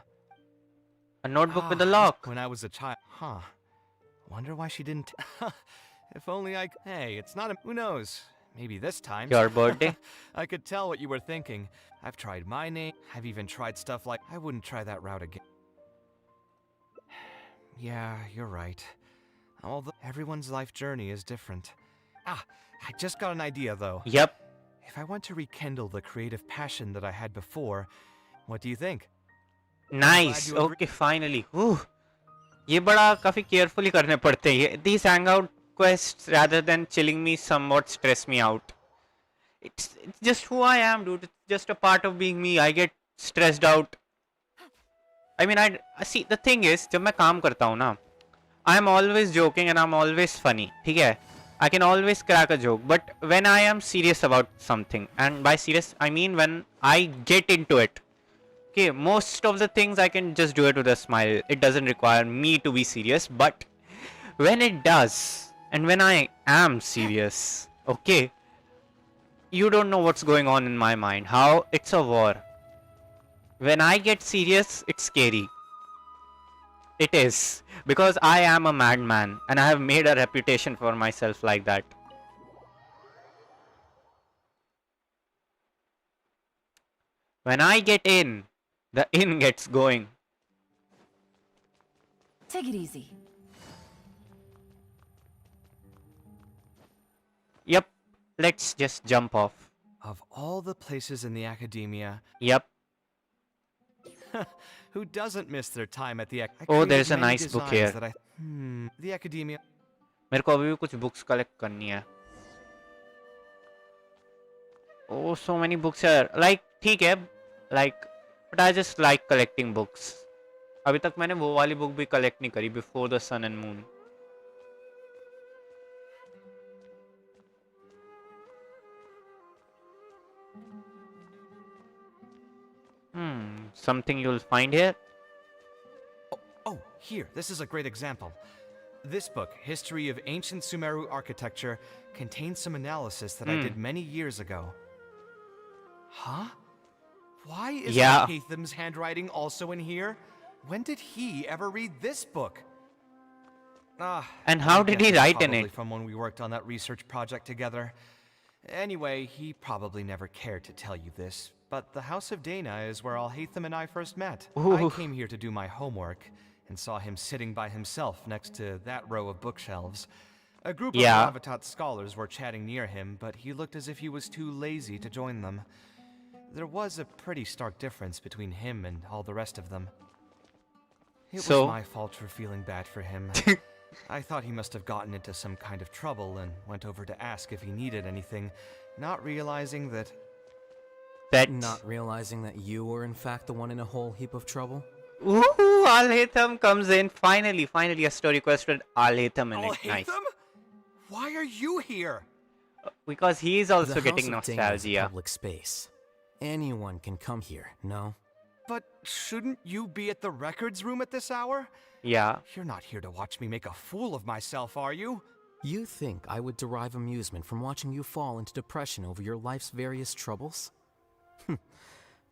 A notebook with a lock. When I was a child... Huh. Wonder why she didn't... If only I... Hey, it's not a... Who knows? Maybe this time. Your birthday? I could tell what you were thinking. I've tried my name. I've even tried stuff like... I wouldn't try that route again. Yeah, you're right. Everyone's life journey is different. I just got an idea, though. Yep. If I want to rekindle the creative passion that I had before, what do you think? Nice. Okay, finally. ये बड़ा काफी carefully करने पड़ते हैं. These hangout quests, rather than chilling me, somewhat stress me out. It's just who I am, dude. It's just a part of being me. I get stressed out. I mean, I see, the thing is, जब मैं काम करता हूँ ना, I'm always joking and I'm always funny. ठीक है? I can always crack a joke. But when I am serious about something, and by serious I mean when I get into it, okay, most of the things I can just do it with a smile. It doesn't require me to be serious. But when it does, and when I am serious, okay, you don't know what's going on in my mind. How it's a war. When I get serious, it's scary. It is. Because I am a madman and I have made a reputation for myself like that. When I get in, the in gets going. Take it easy. Yep. Let's just jump off. Of all the places in the academia... Yep. Who doesn't miss their time at the... Oh, there's a nice book here. The academia... मेरे को अभी भी कुछ books collect करनी है. Oh, so many books here. Like, ठीक है. Like, but I just like collecting books. अभी तक मैंने वो वाली book भी collect नहीं करी, Before the Sun and Moon. Something you'll find here? Oh, here, this is a great example. This book, History of Ancient Sumeru Architecture, contains some analysis that I did many years ago. Huh? Why is Haytham's handwriting also in here? When did he ever read this book? And how did he write in probably it? From when we worked on that research project together. Anyway, he probably never cared to tell you this, but the House of Dana is where Haytham and I first met. I came here to do my homework, and saw him sitting by himself next to that row of bookshelves. A group of Gravitat scholars were chatting near him, but he looked as if he was too lazy to join them. There was a pretty stark difference between him and all the rest of them. It was my fault for feeling bad for him. I thought he must have gotten into some kind of trouble and went over to ask if he needed anything, not realizing that... Not realizing that you were in fact the one in a whole heap of trouble? Ooh, Al-Haytham comes in. Finally a story quest with Al-Haytham in it. Nice. Why are you here? Because he is also getting House of Dana is a nostalgia. public space. Anyone can come here, no? But shouldn't you be at the records room at this hour? Yeah. You're not here to watch me make a fool of myself, are you? You think I would derive amusement from watching you fall into depression over your life's various troubles?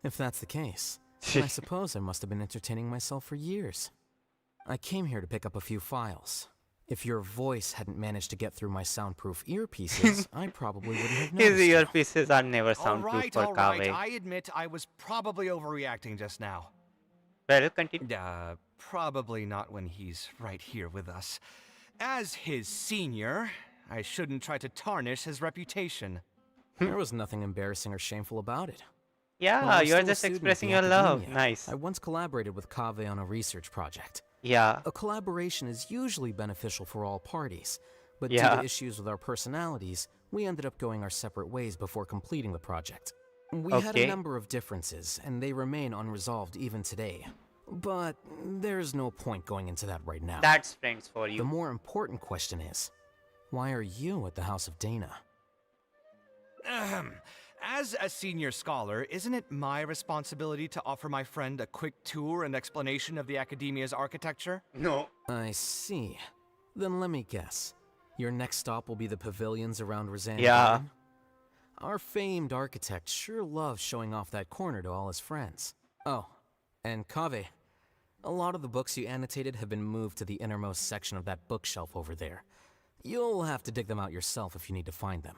If that's the case, then I suppose I must have been entertaining myself for years. I came here to pick up a few files. If your voice hadn't managed to get through my soundproof earpieces, I probably wouldn't have noticed. His earpieces are never soundproof for all right. Kaveh. I admit I was probably overreacting just now. Well, continue. Probably not when he's right here with us. As his senior, I shouldn't try to tarnish his reputation. There was nothing embarrassing or shameful about it. Yeah, While I was you're still a just student at expressing the your love. academia, Nice. I once collaborated with Kaveh on a research project. Yeah. A collaboration is usually beneficial for all parties, but due to issues with our personalities, we ended up going our separate ways before completing the project. We had a number of differences, and they remain unresolved even today. But there's no point going into that right now. That's friends for you. The more important question is, why are you at the House of Dana? As a senior scholar, isn't it my responsibility to offer my friend a quick tour and explanation of the Academia's architecture? No. I see. Then let me guess. Your next stop will be the pavilions around Rosanna. Yeah. Garden? Our famed architect sure loves showing off that corner to all his friends. Oh, and Kaveh, a lot of the books you annotated have been moved to the innermost section of that bookshelf over there. You'll have to dig them out yourself if you need to find them.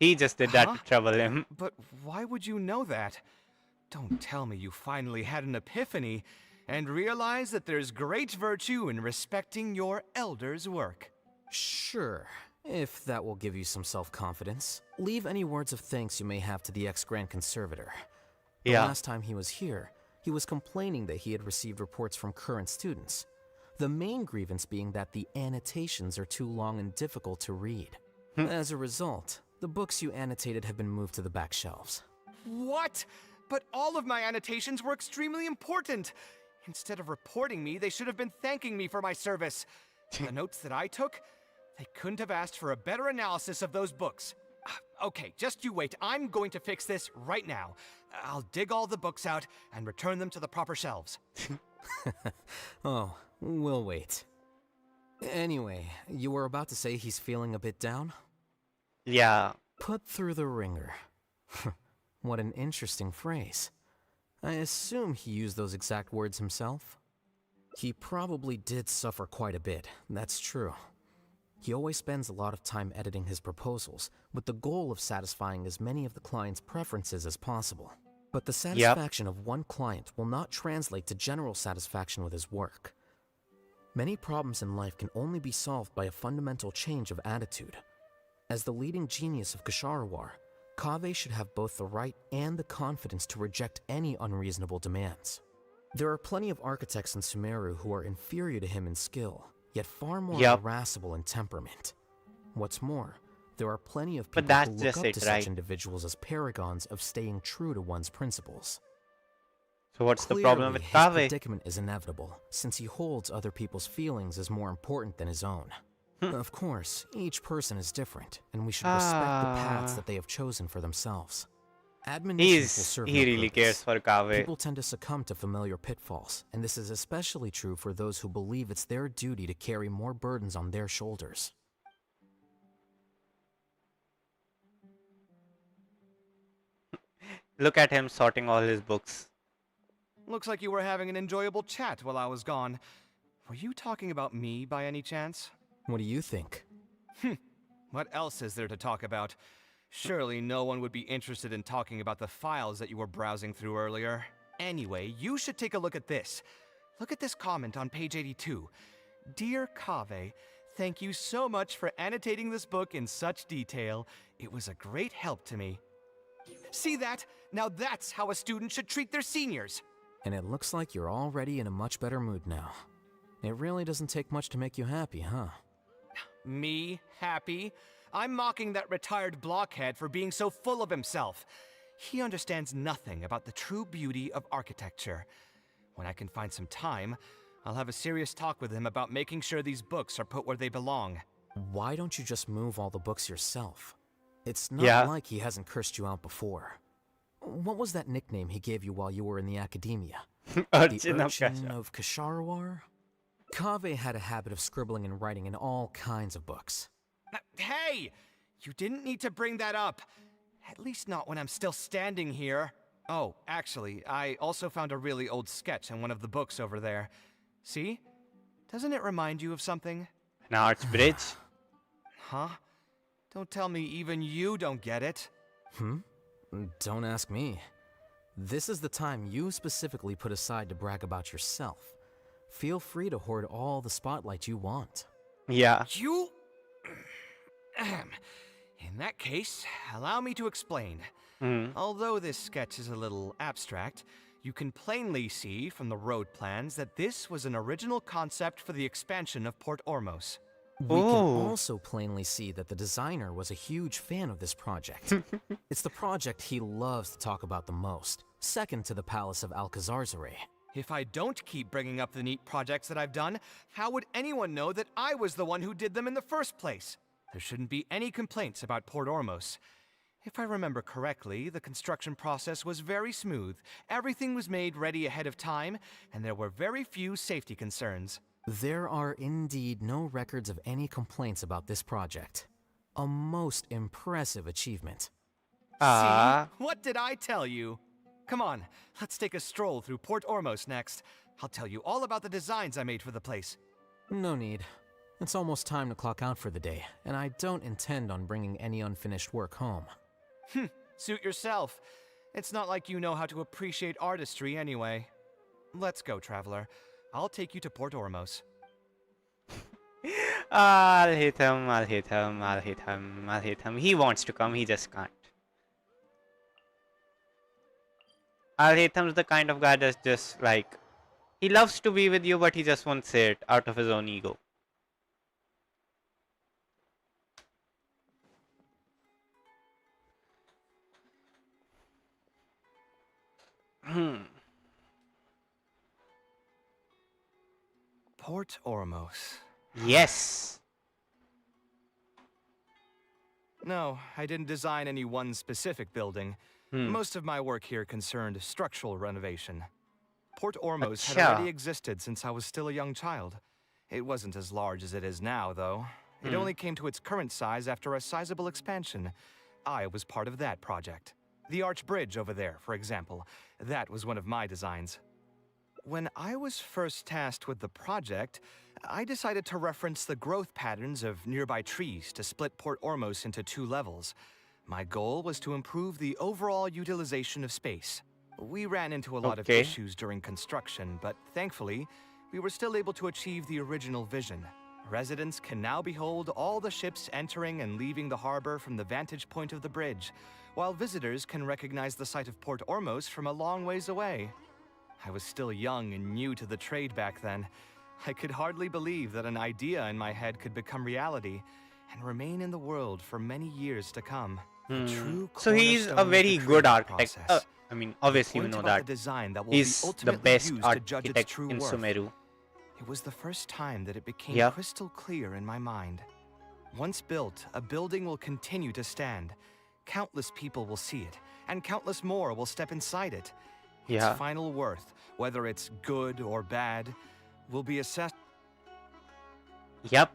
He just did that to trouble him. But why would you know that? Don't tell me you finally had an epiphany and realized that there's great virtue in respecting your elder's work. Sure, if that will give you some self-confidence. Leave any words of thanks you may have to the ex-Grand Conservator. The last time he was here, he was complaining that he had received reports from current students. The main grievance being that the annotations are too long and difficult to read. As a result, the books you annotated have been moved to the back shelves. What? But all of my annotations were extremely important. Instead of reporting me, they should have been thanking me for my service. The notes that I took, they couldn't have asked for a better analysis of those books. Okay, just you wait. I'm going to fix this right now. I'll dig all the books out and return them to the proper shelves. Oh, we'll wait. Anyway, you were about to say he's feeling a bit down? Yeah. Put through the ringer. What an interesting phrase. I assume he used those exact words himself? He probably did suffer quite a bit, that's true. He always spends a lot of time editing his proposals, with the goal of satisfying as many of the client's preferences as possible. But the satisfaction of one client will not translate to general satisfaction with his work. Many problems in life can only be solved by a fundamental change of attitude. As the leading genius of Ksharawar, Kaveh should have both the right and the confidence to reject any unreasonable demands. There are plenty of architects in Sumeru who are inferior to him in skill, yet far more irascible in temperament. What's more, there are plenty of people who look up to such individuals as paragons of staying true to one's principles. So what's Clearly, the problem with his Kaveh? predicament is inevitable, since he holds other people's feelings as more important than his own. Of course, each person is different, and we should respect the paths that they have chosen for themselves. Admonitions will serve He no really cares purpose. for Kaveh. People tend to succumb to familiar pitfalls, and this is especially true for those who believe it's their duty to carry more burdens on their shoulders. Look at him sorting all his books. Looks like you were having an enjoyable chat while I was gone. Were you talking about me by any chance? What do you think? What else is there to talk about? Surely no one would be interested in talking about the files that you were browsing through earlier. Anyway, you should take a look at this. Look at this comment on page 82. Dear Kaveh, thank you so much for annotating this book in such detail. It was a great help to me. See that? Now that's how a student should treat their seniors. And it looks like you're already in a much better mood now. It really doesn't take much to make you happy, huh? Me? Happy? I'm mocking that retired blockhead for being so full of himself. He understands nothing about the true beauty of architecture. When I can find some time, I'll have a serious talk with him about making sure these books are put where they belong. Why don't you just move all the books yourself? It's not like he hasn't cursed you out before. What was that nickname he gave you while you were in the academia? The Urchin of Kasharwar? Kaveh had a habit of scribbling and writing in all kinds of books. Hey! You didn't need to bring that up. At least not when I'm still standing here. Oh, actually, I also found a really old sketch in one of the books over there. See? Doesn't it remind you of something? An arch bridge? Huh? Don't tell me even you don't get it. Don't ask me. This is the time you specifically put aside to brag about yourself. Feel free to hoard all the spotlight you want. Yeah. You... In that case, allow me to explain. Although this sketch is a little abstract, you can plainly see from the road plans that this was an original concept for the expansion of Port Ormos. We can also plainly see that the designer was a huge fan of this project. It's the project he loves to talk about the most, second to the Palace of Alcazarzaray. If I don't keep bringing up the neat projects that I've done, how would anyone know that I was the one who did them in the first place? There shouldn't be any complaints about Port Ormos. If I remember correctly, the construction process was very smooth, everything was made ready ahead of time, and there were very few safety concerns. There are indeed no records of any complaints about this project. A most impressive achievement. See? What did I tell you? Come on, let's take a stroll through Port Ormos next. I'll tell you all about the designs I made for the place. No need. It's almost time to clock out for the day, and I don't intend on bringing any unfinished work home. Suit yourself. It's not like you know how to appreciate artistry anyway. Let's go, traveler. I'll take you to Port Ormos. I'll hit him, I'll hit him, I'll hit him, I'll hit him. He wants to come, he just can't. I'll hit him's the kind of guy that's just like, he loves to be with you, but he just won't say it out of his own ego. Port Ormos. Yes. No, I didn't design any one specific building. Most of my work here concerned structural renovation. Port Ormos had already existed since I was still a young child. It wasn't as large as it is now, though. It only came to its current size after a sizable expansion. I was part of that project. The arch bridge over there, for example. That was one of my designs. When I was first tasked with the project, I decided to reference the growth patterns of nearby trees to split Port Ormos into 2 levels. My goal was to improve the overall utilization of space. We ran into a lot of issues during construction, but thankfully, we were still able to achieve the original vision. Residents can now behold all the ships entering and leaving the harbor from the vantage point of the bridge, while visitors can recognize the site of Port Ormos from a long ways away. I was still young and new to the trade back then. I could hardly believe that an idea in my head could become reality and remain in the world for many years to come. So he's a very good architect. I mean, obviously you know that. He's the best architect in Sumeru. It was the first time that it became crystal clear in my mind. Once built, a building will continue to stand. Countless people will see it, and countless more will step inside it. Yeah. Its final worth, whether it's good or bad, will be assessed. Yep.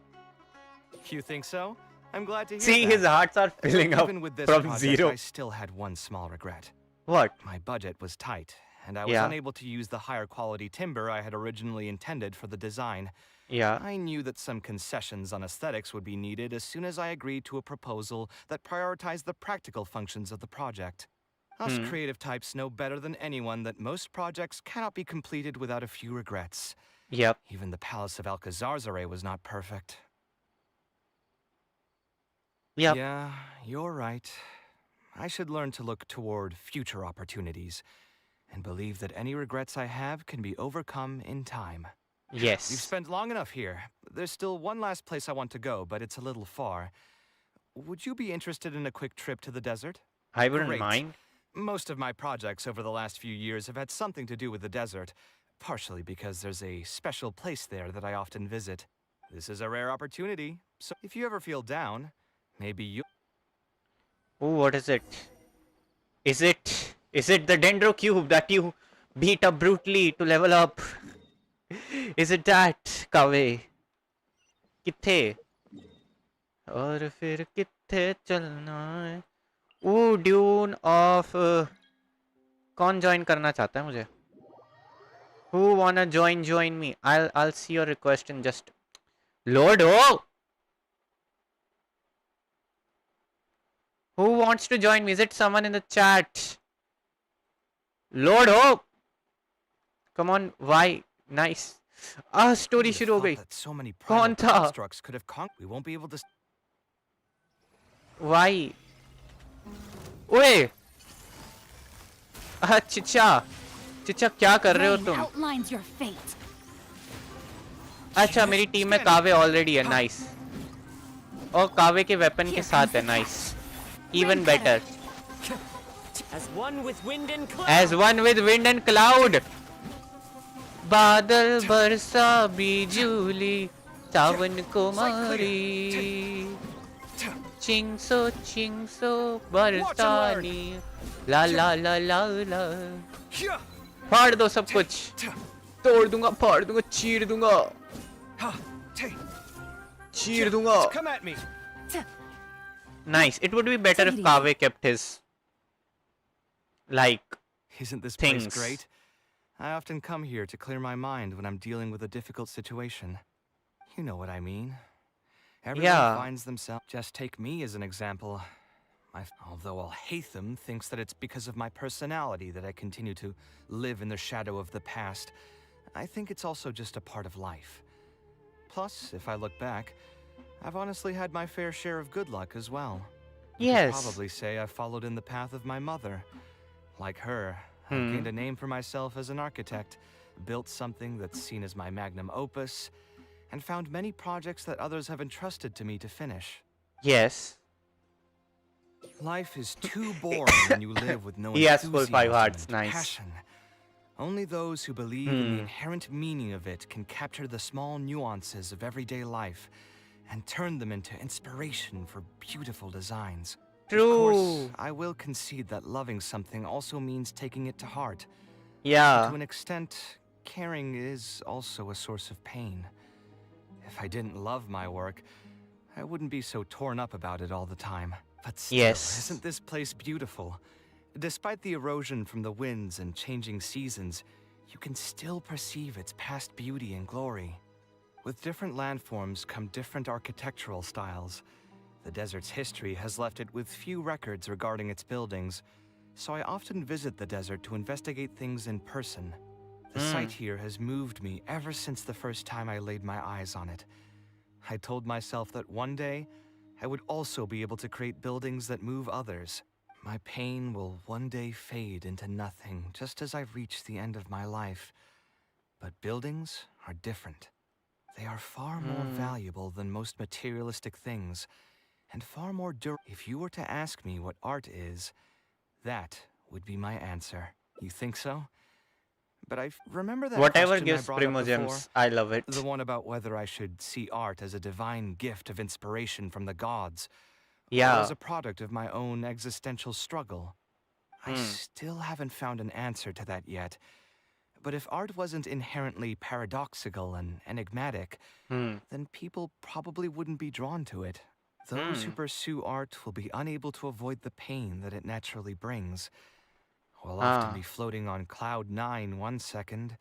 You think so? I'm glad to hear See, that. his hearts are filling up Even with this from project, zero. I still had one small regret. What? My budget was tight, and I was unable to use the higher quality timber I had originally intended for the design. Yeah. I knew that some concessions on aesthetics would be needed as soon as I agreed to a proposal that prioritized the practical functions of the project. Us creative types know better than anyone that most projects cannot be completed without a few regrets. Yep. Even the Palace of Alcazarzaray was not perfect. Yep. Yeah, you're right. I should learn to look toward future opportunities and believe that any regrets I have can be overcome in time. Yes. You've spent long enough here. There's still one last place I want to go, but it's a little far. Would you be interested in a quick trip to the desert? I wouldn't Great. mind. Most of my projects over the last few years have had something to do with the desert, partially because there's a special place there that I often visit. This is a rare opportunity, so if you ever feel down, maybe you... Oh, what is it? Is it the Dendro Cube that you beat up brutally to level up? Is it that, Kave? किथे? और फिर किथे चलना है? Oh, Dune of कौन join करना चाहता है मुझे? Who wanna join me? I'll see your request in just. Lord oh! Who wants to join me? Is it someone in the chat? Lord oh! Come on, why? Nice. Story शुरू हो गई. So many कौन था? constructs could have we won't be able to... Why? ओए! चिच्चा क्या कर रहे हो तुम? outlines your fate. अच्छा मेरी टीम में कावे ऑलरेडी है. नाइस. और कावे के वेपन के साथ है. Nice. Even better. As one with wind and cloud. As one with wind and cloud. बादल बरसा बिजुली सावन को मारी चिंगसो बरसानी ला ला ला ला ला फाड़ दो सब कुछ तोड़ दूंगा फाड़ दूंगा चीर दूंगा Nice. It would be better if Kave kept his Isn't this things. place great? I often come here to clear my mind when I'm dealing with a difficult situation. You know what I mean. Everyone finds themselves. Just take me as an example. Although Alhaitham thinks that it's because of my personality that I continue to live in the shadow of the past, I think it's also just a part of life. Plus, if I look back, I've honestly had my fair share of good luck as well. Yes. I could probably say I followed in the path of my mother. Like her, I've gained a name for myself as an architect, built something that's seen as my magnum opus, and found many projects that others have entrusted to me to finish. Yes. Life is too boring when you live with no He has full 5 hearts. and Nice. passion. Only those who believe in the inherent meaning of it can capture the small nuances of everyday life and turn them into inspiration for beautiful designs. True. Of course, I will concede that loving something also means taking it to heart. Yeah. To an extent, caring is also a source of pain. If I didn't love my work, I wouldn't be so torn up about it all the time. But still, isn't this place beautiful? Despite the erosion from the winds and changing seasons, you can still perceive its past beauty and glory. With different landforms come different architectural styles. The desert's history has left it with few records regarding its buildings, so I often visit the desert to investigate things in person. The sight here has moved me ever since the first time I laid my eyes on it. I told myself that one day, I would also be able to create buildings that move others. My pain will one day fade into nothing, just as I reach the end of my life. But buildings are different. They are far more valuable than most materialistic things, and far more durable. If you were to ask me what art is, that would be my answer. You think so? But I remember that whatever question gives I brought up Primogems, before, I love it. the one about whether I should see art as a divine gift of inspiration from the gods, Yeah. or as a product of my own existential struggle. I still haven't found an answer to that yet. But if art wasn't inherently paradoxical and enigmatic, then people probably wouldn't be drawn to it. Those who pursue art will be unable to avoid the pain that it naturally brings. Will often be floating on cloud 9 one second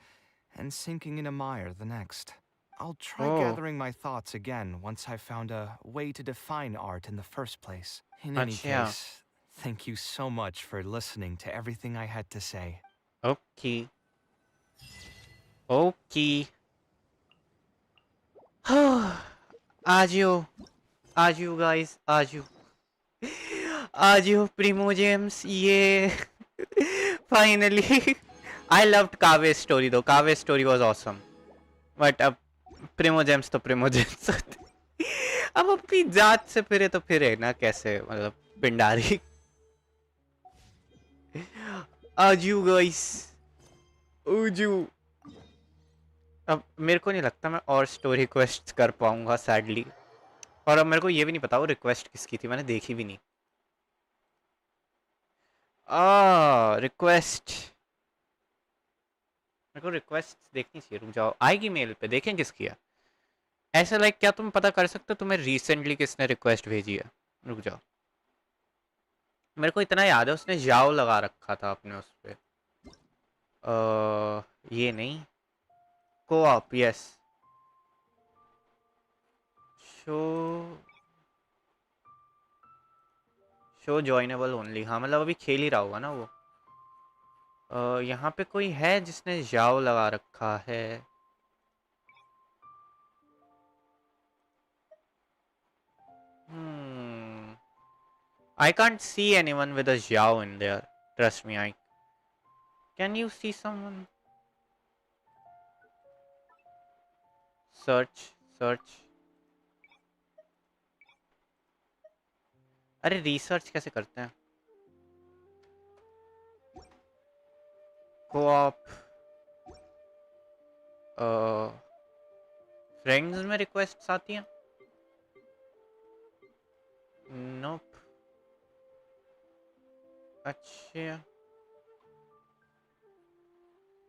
and sinking in a mire the next. I'll try gathering my thoughts again once I've found a way to define art in the first place. In any case, thank you so much for listening to everything I had to say. Okay. Okay. Aaju guys, Aaju Primo James, yeah. Finally. I loved Kave's story though. Kave's story was awesome. But Primo James तो Primo James अब अपनी जात से फिरे तो फिरे ना कैसे मतलब पिंडारी. आजू गाइस, आजू. अब मेरे को नहीं लगता मैं और स्टोरी रिक्वेस्ट कर पाऊंगा सैडली. और अब मेरे को ये भी नहीं पता वो रिक्वेस्ट किसकी थी, मैंने देखी भी नहीं. रिक्वेस्ट मेरे को रिक्वेस्ट देखनी चाहिए. रुक जाओ, आएगी मेल पे, देखें किसकी है. ऐसा लाइक क्या तुम पता कर सकते हो तुम्हें रिसेंटली किसने रिक्वेस्ट भेजी है? रुक जाओ, मेरे को इतना याद है उसने जाओ लगा रखा था अपने उस पे. ये नहीं, co-op, yes. Show joinable only. हाँ मतलब अभी खेल ही रहा होगा ना वो. यहाँ पे कोई है जिसने जाओ लगा रखा है? I can't see anyone with a Xiao in there. Trust me, Can you see someone? Search. अरे रिसर्च कैसे करते हैं? कोऑप, फ्रेंड्स में रिक्वेस्ट आती हैं? नोप. अच्छा.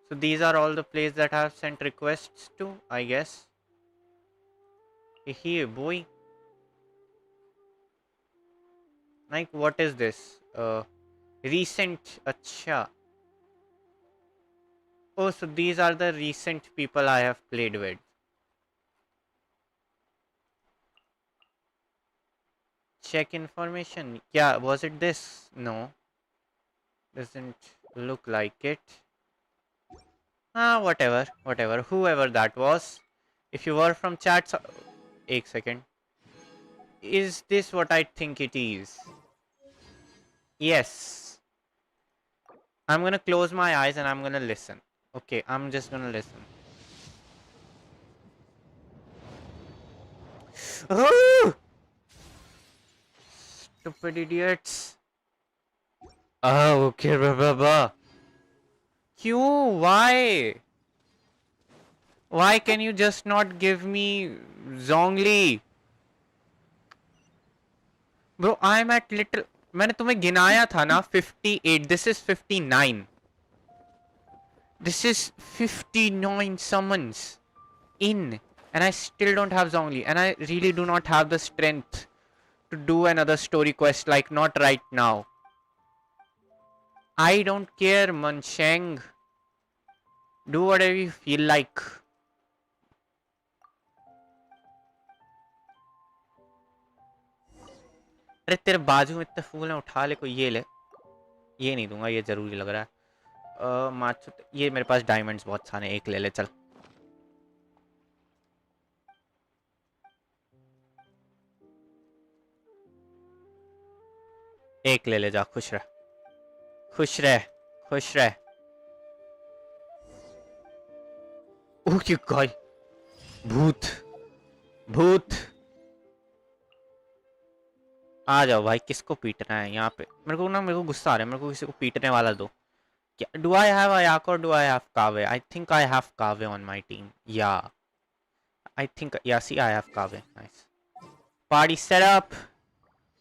So these are all the places that I have sent requests to, I guess. Here, boy. Like, what is this? Recent. Acha. Oh, so these are the recent people I have played with. Check information. Yeah, was it this? No. Doesn't look like it. Whatever. Whoever that was. If you were from chat... One second. Is this what I think it is? Yes. I'm gonna close my eyes and I'm gonna listen. Okay, I'm just gonna listen. Oh! Stupid idiots. Oh, okay, blah. Kyun? Why? Why can you just not give me Zhongli? Bro, I'm at little... मैंने तुम्हें गिनाया था ना 58. This is 59. This is 59 summons in. And I still don't have Zhongli. And I really do not have the strength to do another story quest. Like, not right now. I don't care, Muncheng. Do whatever you feel like. अरे तेरे बाजू में इतने फूल हैं, उठा ले कोई. ये ले. ये नहीं दूंगा, ये जरूरी लग रहा है. माचो, ये मेरे पास डायमंड्स बहुत सारे, एक ले ले चल. एक ले ले जा. खुश रह. ओह, ये गाय. भूत. आ जाओ भाई, किसको पीटना है यहाँ पे? मेरे को गुस्सा आ रहा है. मेरे को किसी को पीटने वाला दो. क्या? Do I have Ayako or do I have Kave? I think I have Kave on my team. Yeah. I think, yeah, see, I have Kave. Nice. Party set up.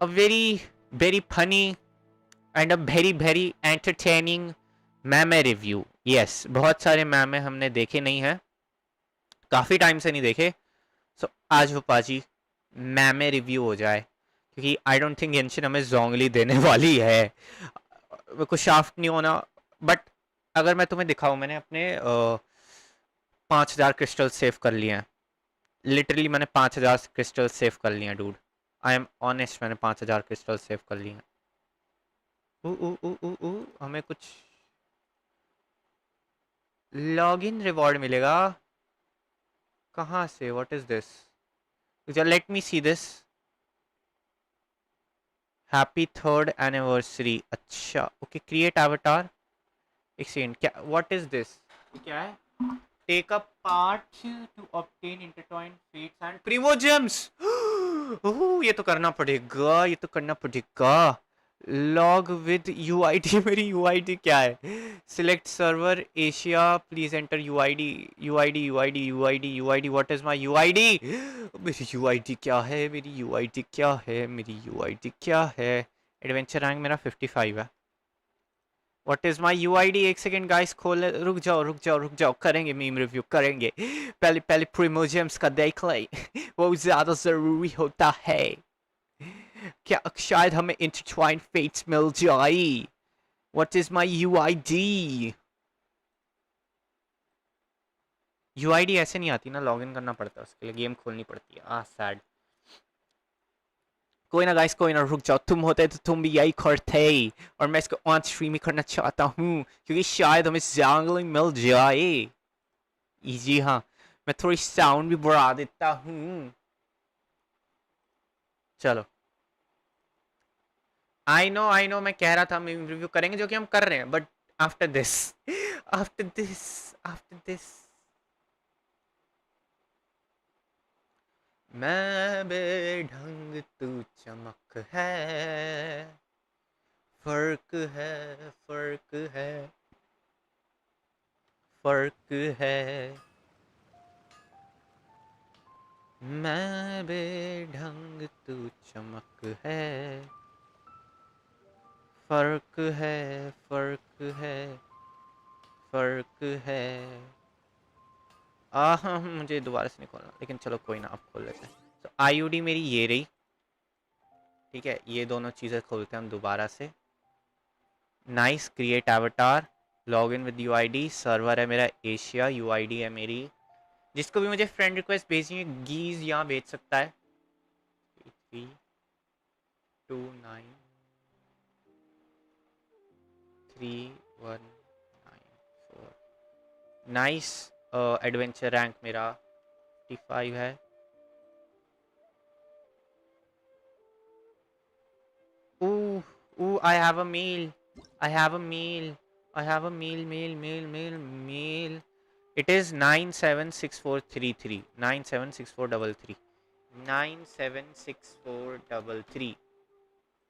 a very funny and a very entertaining ma'am review. Yes, बहुत सारे ma'am हमने देखे नहीं हैं, काफ़ी time से नहीं देखे. सो आज वो पाजी मैमे रिव्यू हो जाए, क्योंकि आई डोंट थिंक गेंशिन हमें जोंगली देने वाली है. मेरे को शाफ्ट नहीं होना, बट अगर मैं तुम्हें दिखाऊं, मैंने अपने 5000 क्रिस्टल सेव कर लिए हैं. लिटरली मैंने 5000 क्रिस्टल सेव कर लिए हैं डूड. आई एम ऑनेस्ट, मैंने 5000 क्रिस्टल सेव कर लिए हैं. हमें कुछ लॉगिन रिवॉर्ड मिलेगा कहाँ से? What is this? Let me see this. Happy 3rd anniversary. अच्छा ओके, क्रिएट एवटार. एक सेकंड, क्या व्हाट इज दिस? क्या है? Take up part to obtain intertwined fates and primogems. Oh, ये तो करना पड़ेगा, ये तो करना पड़ेगा. Log with UID. मेरी यूआईडी क्या है? Select server Asia, please enter UID. UID UID UID UID. What is my UID? मेरी यूआईडी क्या है? मेरी यूआईडी क्या है? मेरी यूआईडी क्या है? एडवेंचर रैंक मेरा 55 है. What is my UID? एक सेकंड गाइस, खोल. रुक जाओ, करेंगे मीम रिव्यू करेंगे. पहले प्रिमोजेम्स का देख ले. वो ज्यादा जरूरी होता है. क्या शायद हमें इंटरट्वाइंड फेट्स मिल जाए. What is my UID? UID ऐसे नहीं आती ना, लॉगिन करना पड़ता है उसके लिए, गेम खोलनी पड़ती है. सैड. कोई ना गाइस, कोई ना, रुक जाओ. तुम होते तो तुम भी यही करते. और मैं इसको ऑन स्ट्रीम ही करना चाहता हूँ, क्योंकि शायद हमें जंगलिंग मिल जाए. जी हाँ, मैं थोड़ी साउंड भी बढ़ा देता हूँ. चलो, आई नो, मैं कह रहा था मीम रिव्यू करेंगे, जो कि हम कर रहे हैं, but after this. After this मैं बेढंग तू चमक है. फर्क है, फर्क है, फर्क है. मैं बेढंग तू चमक है. फर्क है, फर्क है, फर्क है. मुझे दोबारा से नहीं खोलना, लेकिन चलो कोई ना, आप खोल लेते हैं. तो आईयूडी मेरी ये रही. ठीक है, ये दोनों चीज़ें खोलते हैं हम दोबारा से. Nice. Create avatar, log in with UID. Server है मेरा एशिया, यूआईडी है मेरी. जिसको भी मुझे फ्रेंड रिक्वेस्ट भेजनी है, गीज यहाँ भेज सकता है. 329319 3194. नाइस. एडवेंचर रैंक मेरा 55 है. I have a meal. I have a meal. I have a meal. It is 976433. 976433. 976433.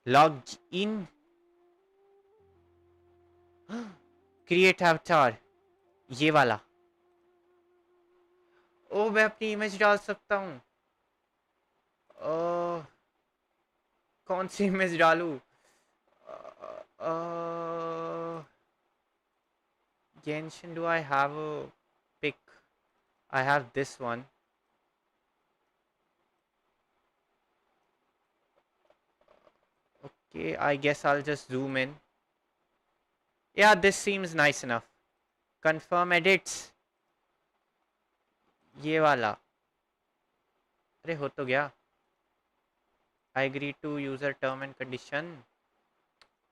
Log in. Create avatar. ये वाला. ओ, मैं अपनी इमेज डाल सकता हूँ. कौन सी इमेज डालूं? Genshin, do I have a pic? I have this one. Okay, I guess I'll just zoom in. Yeah, this seems nice enough. Confirm edits. ये वाला. अरे हो तो गया. I agree to user term and condition.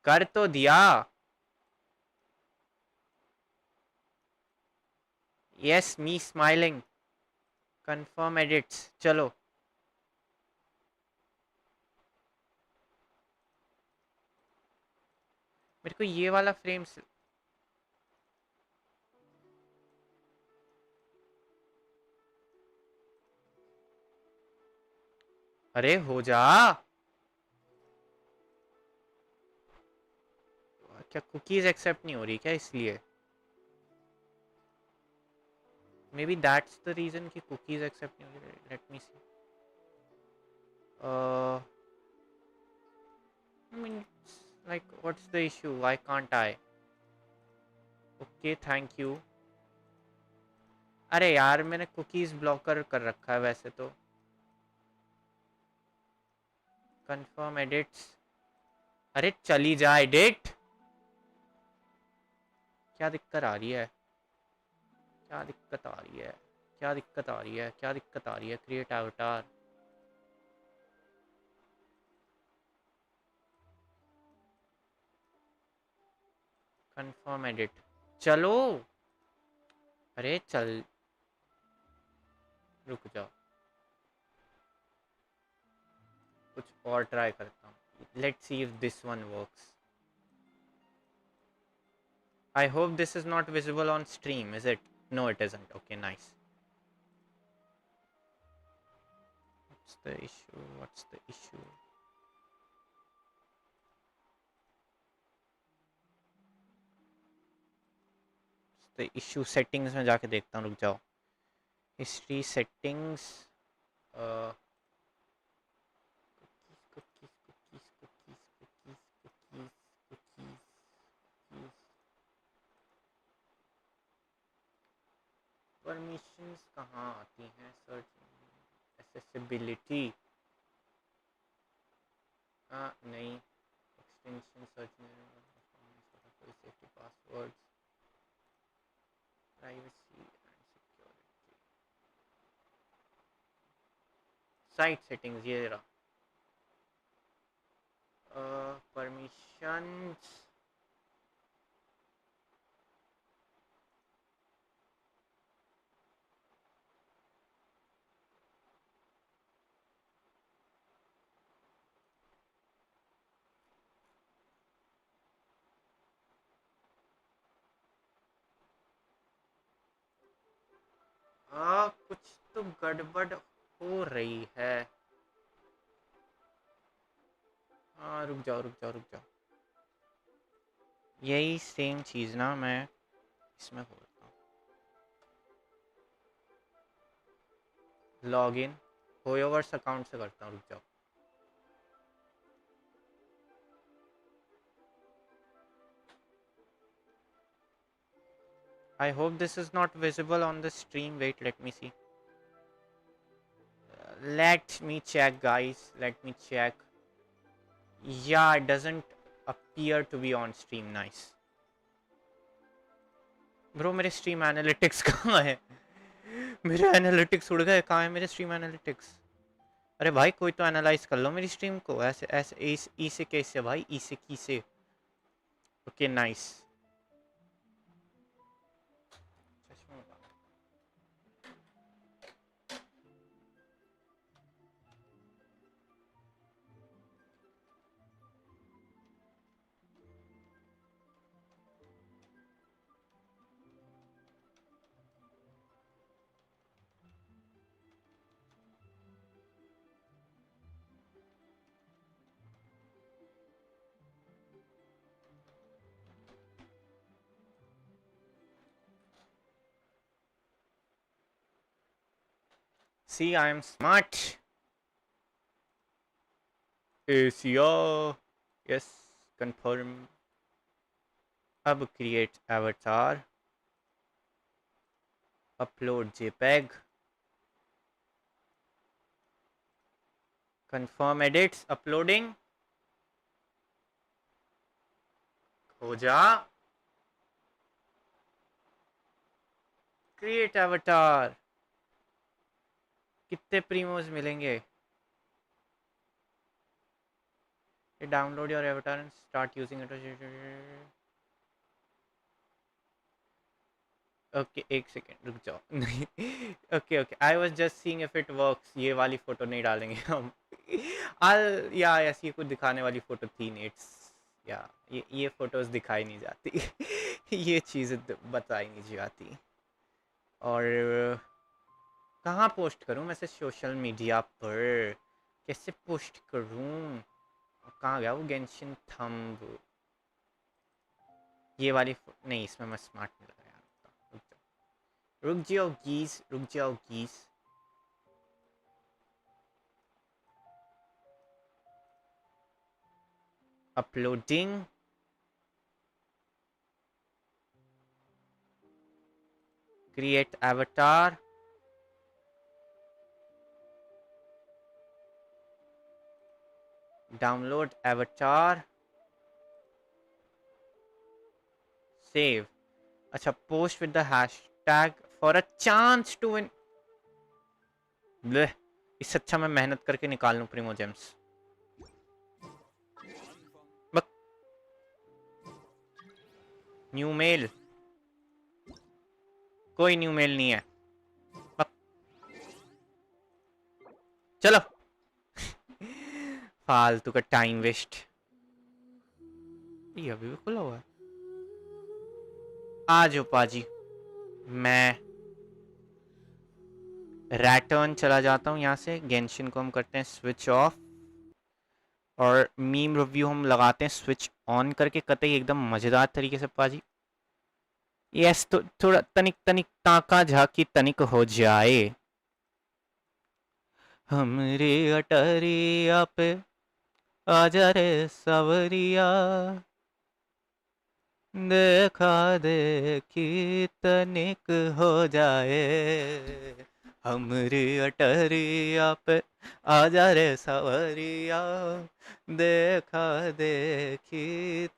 कर तो दिया. Yes, me smiling. Confirm edits. चलो. मेरे को ये वाला फ्रेम से... अरे हो जा. क्या कुकीज एक्सेप्ट नहीं हो रही क्या? इसलिए may be that's the reason कि कुकीज एक्सेप्ट नहीं हो रही. Let me see. I mean, it's like, what's the issue? Why can't I? Okay, thank you. अरे यार मैंने कुकीज ब्लॉकर कर रखा है वैसे तो. Confirm edits. अरे चली जा एडिट. क्या दिक्कत आ रही है? क्या दिक्कत आ रही है? क्या दिक्कत आ रही है? क्या दिक्कत आ रही है? क्रिएट अवतार. Confirm edit. चलो. अरे चल. रुक जाओ. कुछ और ट्राई करता हूँ. Let's see if this one works. I hope this is not visible on stream, is it? No, it isn't. Okay, nice. What's the issue? What's the issue? What's the issue? Settings में जाके देखता हूँ. रुक जाओ. History settings. Uh, permissions कहाँ आती हैं? Search accessibility. नहीं. Extension search safety passwords privacy and security. Site settings ये रहा. परमिशंस. कुछ तो गड़बड़ हो रही है. रुक जाओ रुक जाओ रुक जाओ. यही सेम चीज़ ना मैं इसमें बोलता हूँ. लॉगिन होयोवर्स अकाउंट से करता हूँ. रुक जाओ. I hope this is not visible on the stream. Wait, let me see. Let me check, guys. Let me check. Yeah, it doesn't appear to be on stream. Nice. Bro, मेरे stream analytics कहाँ है? मेरे analytics उड़ गए. कहाँ है मेरे stream analytics? अरे भाई कोई तो analyze कर लो मेरी stream को. ऐसे ऐसे ई से कैसे भाई? ई से की से. Okay, nice. See, I am smart. Asia. Yes, confirm. अब create avatar. Upload JPEG. Confirm edits. Uploading. हो जा. Create avatar. कितने प्रीमोस मिलेंगे? Download your avatar and start using it. Okay एक सेकेंड रुक जाओ. नहीं. Okay okay I was just seeing if it works. ये वाली फोटो नहीं डालेंगे हम. या ऐसी कुछ दिखाने वाली फोटो थी नहीं. इट्स या ये फोटोज दिखाई नहीं जाती. ये चीज़ें बताई नहीं जाती. और कहाँ पोस्ट करूँ मैं से सोशल मीडिया पर? कैसे पोस्ट करूँ? कहाँ गया वो गेंशिन थंब? ये वाली नहीं. इसमें मैं स्मार्ट नहीं लगा यार. रुक जाओ गीस. रुक जाओ गीस. Uploading. Create avatar. Download avatar. Save. अच्छा, post with the hashtag for a chance to win. इससे अच्छा मैं मेहनत करके निकाल लूं प्रीमो जेम्स. New mail. कोई न्यू मेल नहीं है. चलो. फालतू का टाइम वेस्ट. ये अभी भी खुला हुआ है. आ जाओ पाजी. मैं रैटर्न चला जाता हूँ यहाँ से. गेंशिन को हम करते हैं स्विच ऑफ और मीम रिव्यू हम लगाते हैं स्विच ऑन करके कतई एकदम मजेदार तरीके से पाजी. यस, तो थोड़ा तनिक ताका झाकी तनिक हो जाए. हमरे अटरिया पे आजा रे सवरिया, देखा देखी तनिक हो जाए. हमरे अटरिया पे आजा रे सवरिया, देखा देखी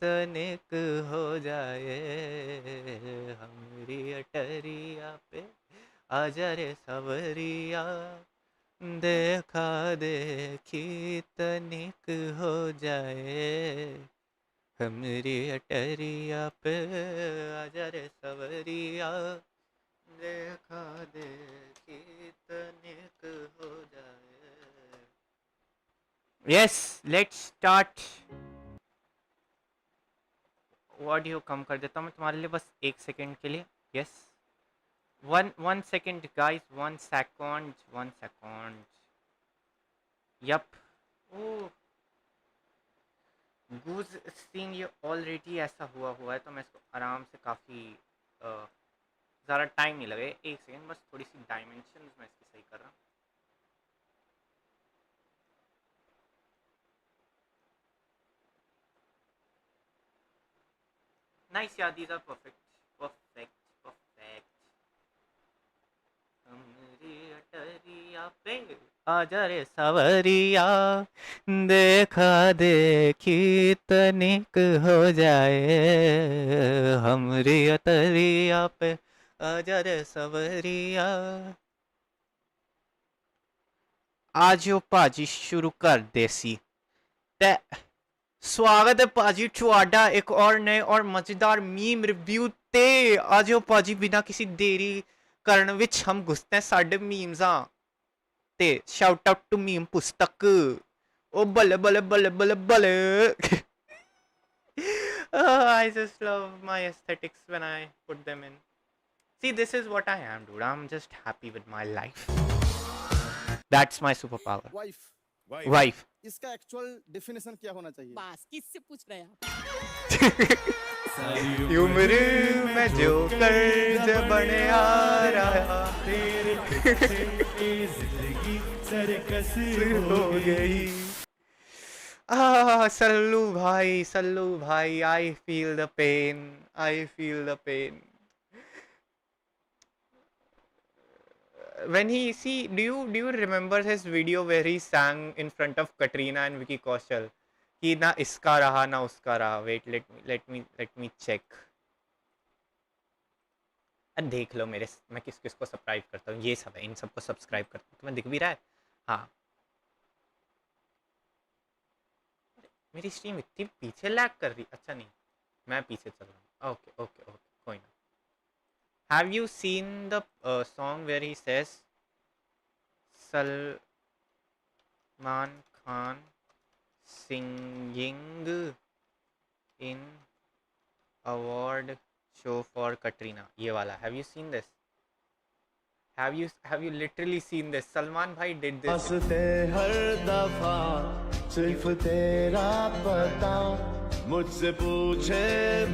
तनिक हो जाए. हमरी अटरिया पे आजा रे सवरिया, देखा देखी तनिक हो जाए. हमरी अटरिया पे आजा रे सवरिया, देखा देखी तनिक हो जाए. Yes, let's start. ऑडियो कम कर देता हूँ मैं तुम्हारे लिए बस 1 सेकेंड के लिए. Yes, one second guys, 1 second. Yep. Oh, गूज सीन ये ऑलरेडी ऐसा हुआ है तो मैं इसको आराम से काफ़ी ज़्यादा टाइम नहीं लगे. 1 सेकेंड बस, थोड़ी सी डायमेंशन मैं इसकी सही कर रहा हूँ. नाइस यार, दीज आर परफेक्ट. हमरी अटरिया पे आजा रे सवरिया, देखा देखी तनिक हो जाए. हमरी अटरिया पे आजा रे सवरिया. आजो पाजी शुरू कर देसी. ते स्वागत है पाजी ਤੁਹਾਡਾ एक और नए और मजेदार मीम रिव्यू ते. आजो पाजी बिना किसी देरी ਕਰਨ ਵਿੱਚ हम घुसते हैं साढ़े मीम्सा ते. शाउट आउट टू मीम पुस्तक. ओ बले बले बले बले बले. I just love my aesthetics when I put them in. See, this is what I am, dude. I'm just happy with my life. That's my superpower. Wife. इसका actual definition क्या होना चाहिए? बस किससे पूछ रहे हैं आप? उम्र में जो कर्ज बने आ रहा तेरे जिंदगी सरकस हो गई. सल्लू भाई, I feel the pain. When he do you remember his video where he sang in front of Katrina and Vicky Kaushal कि ना इसका रहा ना उसका रहा. Wait, let me check. देख लो मेरे, मैं किस को सब्सक्राइब करता हूँ. ये सब है, इन सबको सब्सक्राइब करता हूँ. तुम्हें दिख भी रहा है? हाँ. मेरी स्ट्रीम इतनी पीछे लैग कर रही. अच्छा नहीं, मैं पीछे चल रहा हूँ. ओके, कोई ना. Have you seen the song where he says Salman Khan singing in award show for Katrina? ये वाला. Have you seen this? Have you literally seen this? Salman bhai did this. हंसते हर दफा सिर्फ तेरा पता, मुझसे पूछे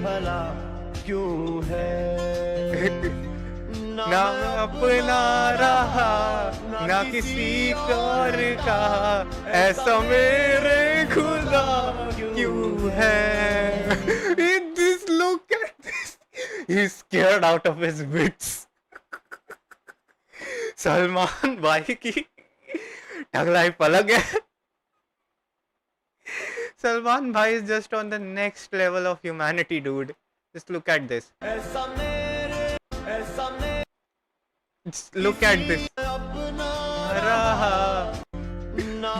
भला क्यों है. ना मैं अपना रहा ना किसी और का, ऐसा मेरे खुदा क्यों है। This look at this, he's scared out of his wits. Salman भाई की टगलाई पलक है। Salman bhai is just on the next level of humanity, dude. Just look at this. Just look at this.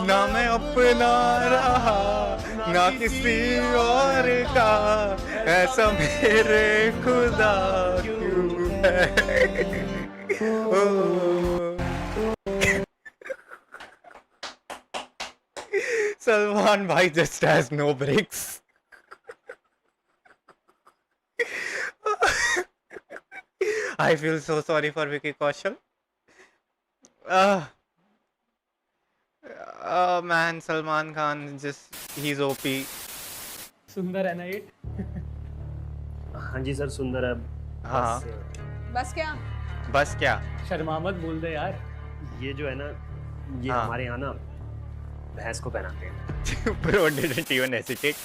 ना मैं अपना रहा ना किसी और का, ऐसा मेरे खुदा क्यों है। Salman bhai just has no brakes. I feel so sorry for Vicky Kaushal. Man, Salman Khan just, he's OP. सुंदर है ना ये? हाँ जी सर, सुंदर है। हाँ। बस क्या? बस क्या? शर्मा मत बोल दे यार। ये जो है ना, ये हमारे यहाँ ना भैंस को पहनाते हैं। Bro didn't even hesitate.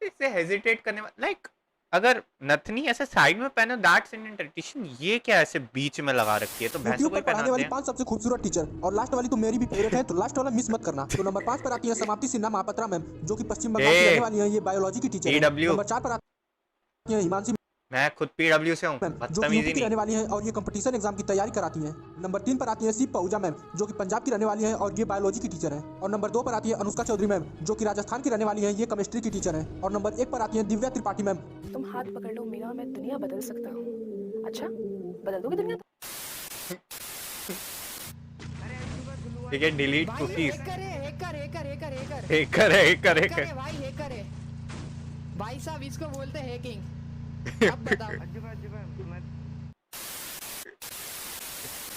इसे hesitate करने वाला, like अगर नथनी ऐसे साइड में पहनो, that's Indian tradition. ये क्या ऐसे बीच में लगा रखी है? तो भैंसों को ही पहनाते हैं। 5 सबसे खूबसूरत टीचर, और लास्ट वाली तो मेरी भी फेवरेट है, तो लास्ट वाला मिस मत करना। तो नंबर 5 पर आती है समाप्ति सिन्हा महापात्रा मैम, जो कि पश्चिम बंगाल की रहने वाली है। ये बायोलॉजी की टीचर है। नंबर 4 पर आती है हिमांशी, मैं खुद PW से हूँ, बदतमीजी की रहने वाली है और ये कंपटीशन एग्जाम की तैयारी कराती हैं। नंबर 3 पर आती है शिव पहुजा मैम, जो कि पंजाब की रहने वाली है और ये बायोलॉजी की टीचर है। और नंबर 2 पर आती है अनुष्का चौधरी मैम, जो कि राजस्थान की रहने वाली है, ये केमिस्ट्री की टीचर है। और नंबर 1 पर आती है दिव्या त्रिपाठी मैम। तुम हाथ पकड़ लो मेरा, मैं दुनिया बदल सकता हूँ। अच्छा, बदल दोगे दुनिया? ठीक है, डिलीट कुकीज। हैकर भाई साहब, इसको बोलते हैं हैकिंग। अब बताओ।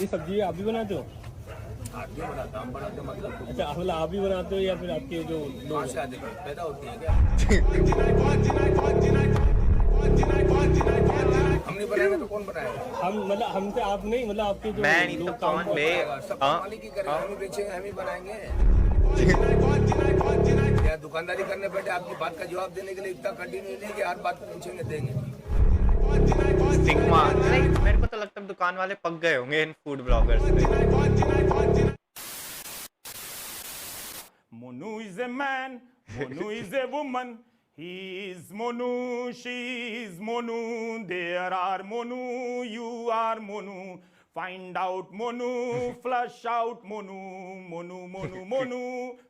ये सब्जी आप भी बनाते हो? अच्छा, आप भी बनाते हो या फिर आपके जो पैदा होती है क्या? हमने बनाया तो कौन बनाएगा? हम मतलब हमसे आप नहीं, मतलब आपके जो मैं नहीं तो कौन बे? हम ही बेचेंगे, हम ही बनाएंगे। या दुकानदारी करने बैठे आपकी बात का जवाब देने के लिए इतना कंटिन्यू नहीं कि हर बात को पूछेंगे देंगे। सिग्मा, मेरे को तो लगता है दुकान वाले पक गए होंगे इन फूड ब्लॉगर्स पे। Monu is a man, Monu is a woman. He is Monu, she is Monu. There are Monu, you are Monu. Find out Monu, flush out Monu. Monu, Monu, Monu,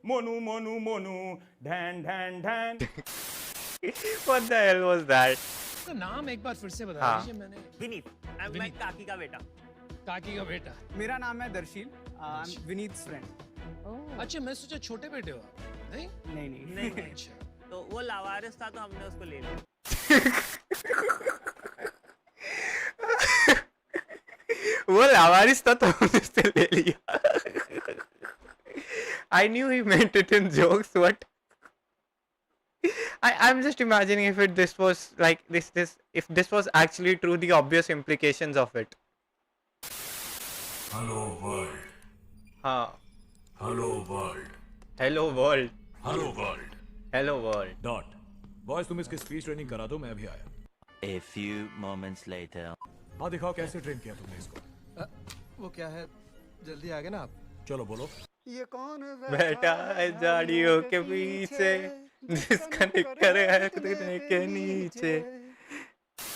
Monu, Monu, Monu. Dan, dan, dan. What the hell was that? उसका नाम एक बार फिर से बता दीजिए। मैंने विनीत, मैं काकी का बेटा। काकी का बेटा। मेरा नाम है दर्शील, विनीत फ्रेंड। अच्छा, मैं सोचा छोटे बेटे हो। नहीं नहीं नहीं नहीं। अच्छा, तो वो लावारिस था तो हमने उसको ले लिया। वो लावारिस था तो हमने उससे ले लिया। I knew he meant it in jokes. What? I'm just imagining if this was like if this was actually true, the obvious implications of it. Hello world. हाँ. Hello world. Hello world. Hello world. Hello world. Dot. Boys, तुम इसकी speech training करा दो, मैं भी आया। A few moments later. हाँ, दिखाओ कैसे ट्रेन किया तुमने इसको। वो क्या है, जल्दी आ गए ना आप? चलो बोलो। ये कौन बैठा है झाड़ियों के पीछे, जिसका निकर है खुदने के नीचे।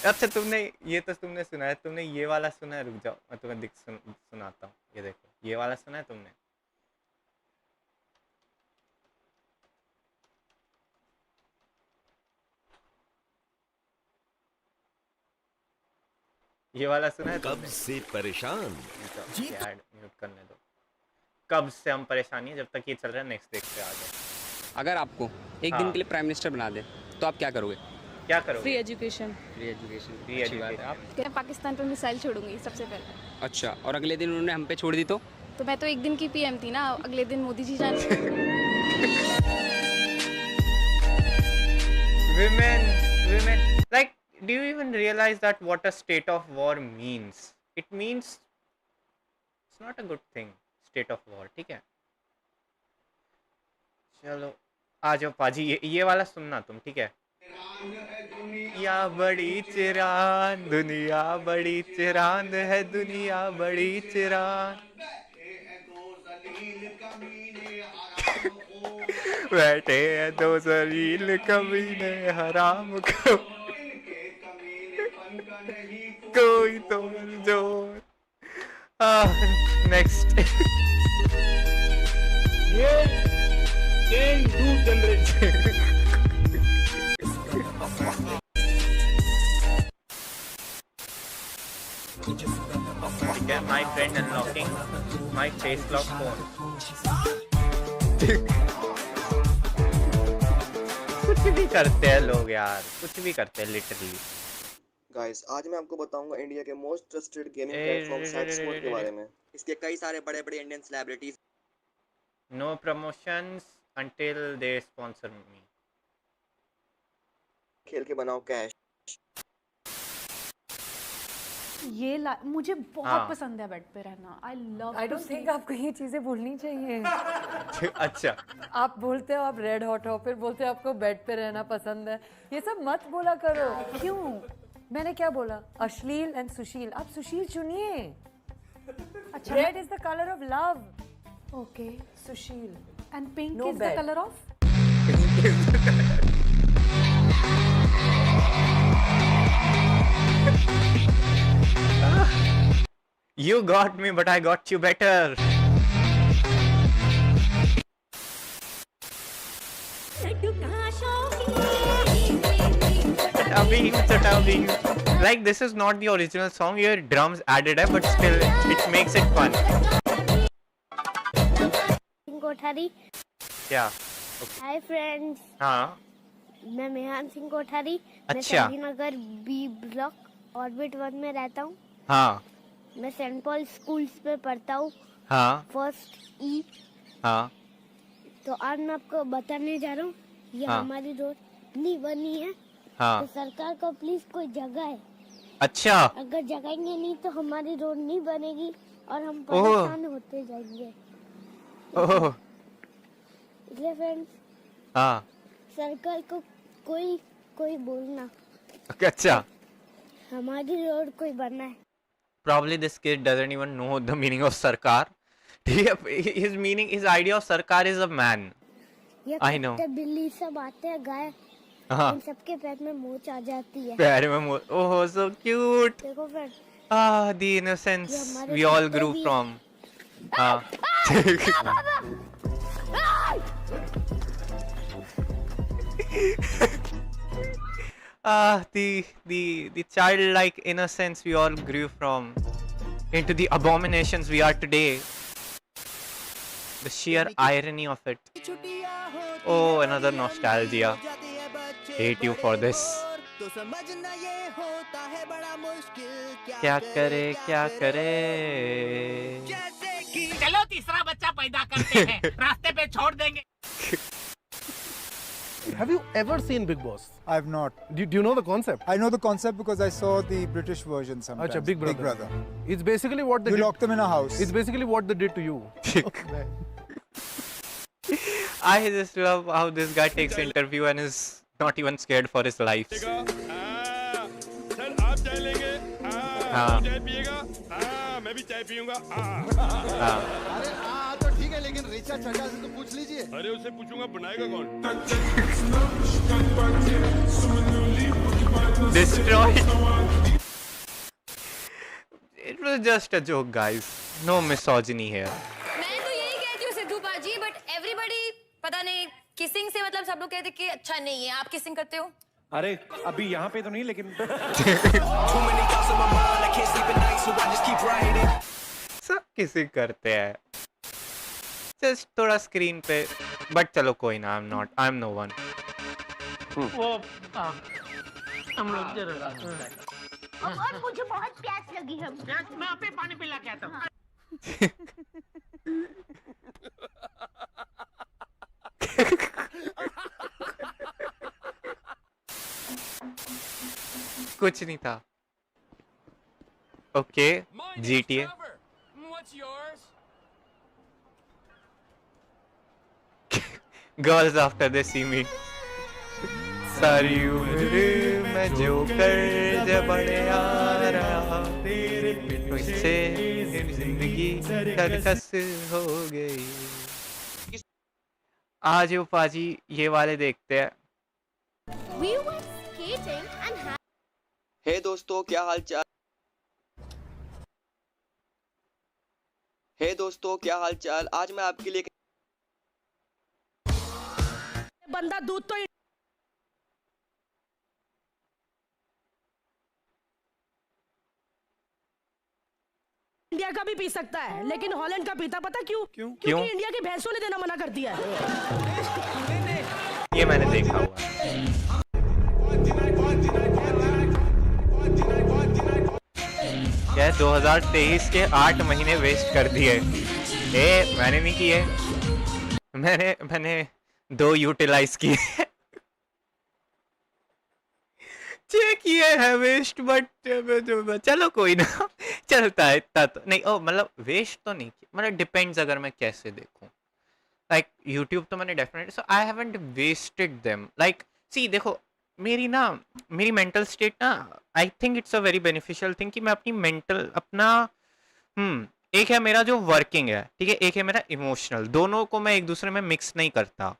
अच्छा, तुमने ये तो तुमने सुना है, तुमने ये वाला सुना है? रुक जाओ, मैं तुम्हें सुनाता हूँ। ये देखो, ये वाला सुना है तुमने? ये वाला सुना है? कब से परेशान? म्यूट करने दो। कब से हम परेशानी है, जब तक ये चल रहा है। नेक्स्ट देखते आ जाओ। अगर आपको एक दिन के लिए प्राइम मिनिस्टर बना दे तो आप क्या करोगे? क्या करोगे? Free education. Free education, free education. आप? मैं पाकिस्तान पर मिसाइल छोड़ूंगी सबसे पहले। अच्छा, और अगले दिन उन्होंने हम पे छोड़ दी तो? तो मैं तो एक दिन की पीएम थी ना, अगले दिन मोदी जी जाने। women, like, do you even realize that what a state of war means? It means it's not a good thing state of war, ठीक है। चलो आ जाओ पाजी, ये वाला सुनना तुम, ठीक है। या बड़ी चिरान दुनिया बड़ी चिरान है, दुनिया बड़ी चिरान बैठे हैं दो जलील कमीने हराम को कोई तो जोर। नेक्स्ट ये new generation my friend unlocking my face lock phone. कुछ भी करते हैं लोग यार, कुछ भी करते हैं लिटरली। गाइस आज मैं आपको बताऊंगा इंडिया के मोस्ट ट्रस्टेड गेमिंग प्लेटफॉर्म सैटरऊ के बारे में। इसके कई सारे बड़े-बड़े Indian celebrities. No promotions until they sponsor me. खेल के बनाओ कैश। ये मुझे बहुत पसंद है बेड पे रहना। आई डोंट थिंक आपको ये चीजें बोलनी चाहिए। अच्छा आप बोलते हो आप रेड हॉट हो, फिर बोलते हो आपको बेड पे रहना पसंद है, ये सब मत बोला करो। क्यों? मैंने क्या बोला? अश्लील एंड सुशील। आप सुशील चुनिए। अच्छा, red is the colour of love. Okay, Sushil. And pink is the colour of You got me, but I got you better. Like this is not the original song. Your drums added है, but still it makes it fun. Kothari. क्या? Hi friends. हाँ। मैं मेहान सिंह कोठारी। अच्छा। मैं नगर B block orbit 1 में रहता हूँ। हाँ। मैं सेंट पॉल स्कूल्स पे पढ़ता हूँ। हाँ। फर्स्ट ई। हाँ। तो आज मैं आपको बताने जा रहा हूँ ये हाँ। हमारी रोड नहीं बनी है। हाँ। तो सरकार को प्लीज कोई जगह है। अच्छा। अगर जगाएंगे नहीं तो हमारी रोड नहीं बनेगी और हम परेशान होते जाएंगे। ओह। इसलिए फ्रेंड्स हाँ। सरकार को कोई बोलना। अच्छा। हमारी रोड कोई बनना है। Probably this kid doesn't even know the meaning of sarkar. His idea of sarkar is a man. I know. बिल्ली सब आते हैं गाय। हाँ। इन सबके पैर में मोच आ जाती है। पैर में मोच। Oh, so cute. देखो friend. Ah, the innocence we all grew from. हाँ। The childlike innocence we all grew from into the abominations we are today. The sheer irony of it. Oh, another nostalgia. Hate you for this. क्या करे चलो तीसरा बच्चा पैदा करते हैं, रास्ते पे छोड़ देंगे। Have you ever seen Big Boss? I've not. Do you know the concept? I know the concept because I saw the British version sometimes. Achha, Big Brother. Big Brother. It's basically what they You did. locked them in a house. It's basically what they did to you. I just love how this guy takes interview and is not even scared for his life. हाँ। मैं भी चाय पीऊंगा। अरे तो ठीक है, लेकिन रिचा चड्ढा से तो पूछ लीजिए। अरे उससे पूछूंगा बनाएगा कौन? Destroyed. It was just a joke, guys. No misogyny here. मैं तो यही कहती हूँ सिद्धू बाजी, but everybody पता नहीं किसिंग से मतलब सब लोग कहते कि अच्छा नहीं है। आप किसिंग करते हो? अरे अभी यहाँ पे तो नहीं, लेकिन सब किसी करते हैं, जस्ट थोड़ा स्क्रीन पे, बट चलो कोई ना, आई एम नो वन। वो हम लोग और मुझे बहुत प्यास लगी है। मैं आप पे पानी पिला के आता हूँ। कुछ नहीं था। Okay, GTA। What's yours? Girls after they see me. सारी उम्र मैं जो कर जब बड़े आ रहा मुझसे जिंदगी सरकस हो गई। आज वो पाजी ये वाले देखते हैं। हे दोस्तों क्या हाल चाल। हे दोस्तों क्या हाल चाल। आज मैं आपके लिए बंदा दूध तो इंडिया का भी पी सकता है, लेकिन हॉलैंड का पीता पता क्यों? क्योंकि इंडिया की भैंसों ने देना मना कर दिया है। ये मैंने देखा हुआ। क्या 2023 के 8 महीने वेस्ट कर दिए। मैंने नहीं किए, मैंने 2 यूटिलाइज किए। किए है वेस्ट, बट चलो कोई ना, चलता है इतना तो नहीं। मतलब वेस्ट तो नहीं किया, मतलब डिपेंड्स अगर मैं कैसे देखूं। लाइक यूट्यूब तो मैंने definitely, so I haven't wasted them. Like see देखो, मेरी मेंटल स्टेट ना, I think it's a very beneficial thing कि मैं अपनी मेंटल अपना एक है मेरा जो वर्किंग है, ठीक है, एक है मेरा इमोशनल, दोनों को मैं एक दूसरे में मिक्स नहीं करता।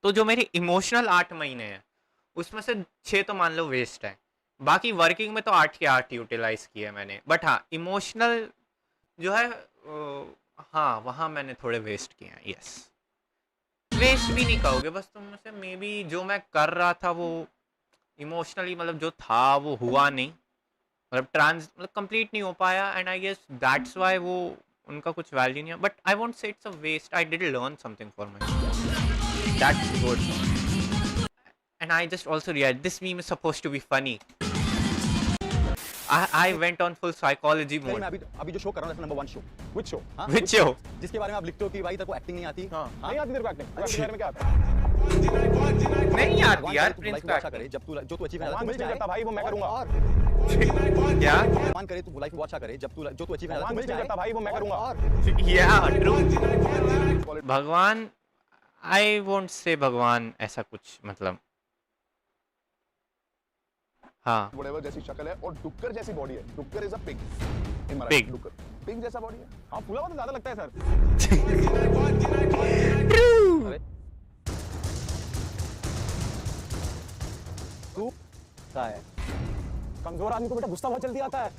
तो जो मेरे इमोशनल 8 महीने हैं उसमें से 6 तो मान लो वेस्ट है, बाकी वर्किंग में तो 8 के 8 यूटिलाइज किए हैं मैंने। बट हाँ इमोशनल जो है हाँ वहाँ मैंने थोड़े वेस्ट किए हैं। यस, वेस्ट भी नहीं कहोगे, बस तुम से मे बी जो मैं कर रहा था वो इमोशनली मतलब जो था वो हुआ नहीं, मतलब कंप्लीट नहीं हो पाया। And I guess that's why वो उनका कुछ वैल्यू नहीं है। But I won't say it's a waste, I did learn something for my, that's good. And I just also realized this meme is supposed to be funny. I went on full psychology mode. अभी जो show कर रहा हूँ number 1 show, which show? Which show? जिसके बारे में आप लिखते हो कि भाई तेरे को एक्टिंग नहीं आती। नहीं आती तेरे को एक्टिंग। एक्टिंग बारे में क्या आता है? नहीं आती यार, प्रिंस का करे जब तू जो तू अचीव करता भाई वो मैं करूंगा। क्या मान करे तू लाइफ में अच्छा करे जब तू जो तू अचीव करता भाई वो मैं करूंगा। या ट्रू। भगवान, आई वोंट से भगवान ऐसा कुछ मतलब हाँ व्हाटएवर जैसी शक्ल है और डुक्कर जैसी बॉडी है। डुक्कर is a pig in Marathi. Pig डुक्कर पिग जैसा बॉडी है। हाँ फूला हुआ तो ज्यादा लगता है सर। तू क्या है? कमजोर आदमी को बेटा गुस्सा बहुत जल्दी आता है।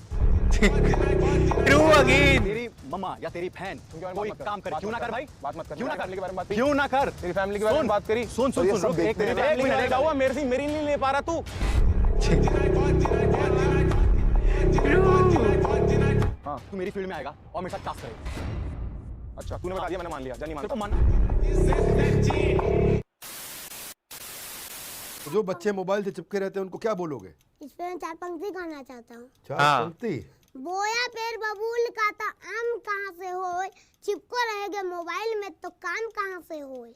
True again. तेरी मम्मा या तेरी बहन कोई काम कर, क्यों ना कर भाई, बात मत कर, क्यों ना कर, क्यों ना कर, तेरी फैमिली के बारे में बात करी। सुन सुन सुन, एक मिनट जाऊंगा, मेरी नहीं ले पा रहा तू। हाँ तू मेरी फील्ड में आएगा और मेरे साथ टास्क करेगा। अच्छा तूने बता दिया, मैंने मान लिया। जानी मान तो मान। जो बच्चे मोबाइल से चिपके रहते हैं उनको क्या बोलोगे? इस पे मैं 4 पंक्ति गाना चाहता हूँ। 4 पंक्ति? बोया पेड़ बबूल का था आम कहाँ से होए, चिपको रहेगा मोबाइल में तो काम कहाँ से होए।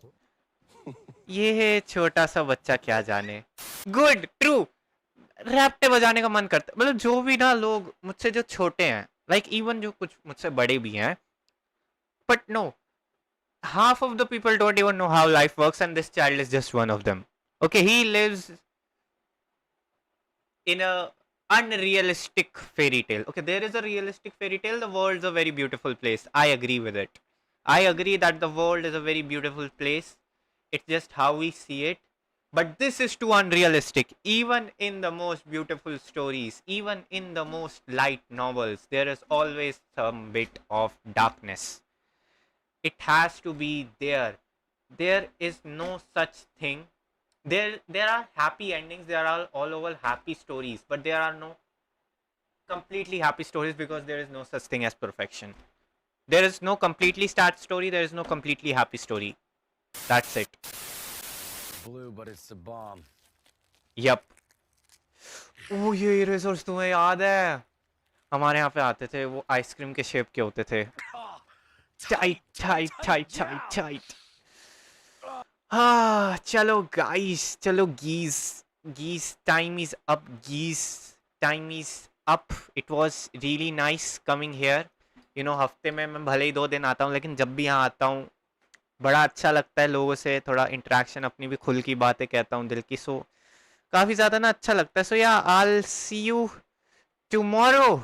ये छोटा सा बच्चा क्या जाने। Good, true. रैप्टे बजाने का मन करता है, मतलब जो भी ना लोग मुझसे जो छोटे हैं, लाइक इवन जो कुछ मुझसे बड़े भी हैं, but no, half of the people don't even know how life works and this child is just one of them. Okay, he lives in a unrealistic fairy tale. Okay, there is a realistic fairy tale. The world's a very beautiful place. I agree with it. I agree that the world is a very beautiful place. It's just how we see it. But this is too unrealistic. Even in the most beautiful stories, even in the most light novels, there is always some bit of darkness. It has to be there. There is no such thing. There are happy endings. There are all over happy stories, but there are no completely happy stories because there is no such thing as perfection. There is no completely sad story. There is no completely happy story. That's it. Blue, but it's a bomb. Yup. Oh, ये erasers तुम्हें याद है? हमारे यहाँ पे आते थे, वो आइसक्रीम के शेप के होते थे। टाइट। हाँ चलो गाइस, चलो गीस time is up, time is up. It was really nice coming here. You know, हफ्ते में मैं भले ही 2 दिन आता हूँ, लेकिन जब भी यहाँ आता हूँ बड़ा अच्छा लगता है लोगों से थोड़ा इंटरेक्शन, अपनी भी खुल की बातें कहता हूँ दिल की, सो काफ़ी ज़्यादा ना अच्छा लगता है। सो या I'll see you tomorrow.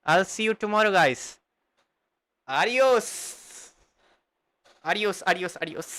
I'll see you tomorrow, guys. Adios. Adios, adios, adios.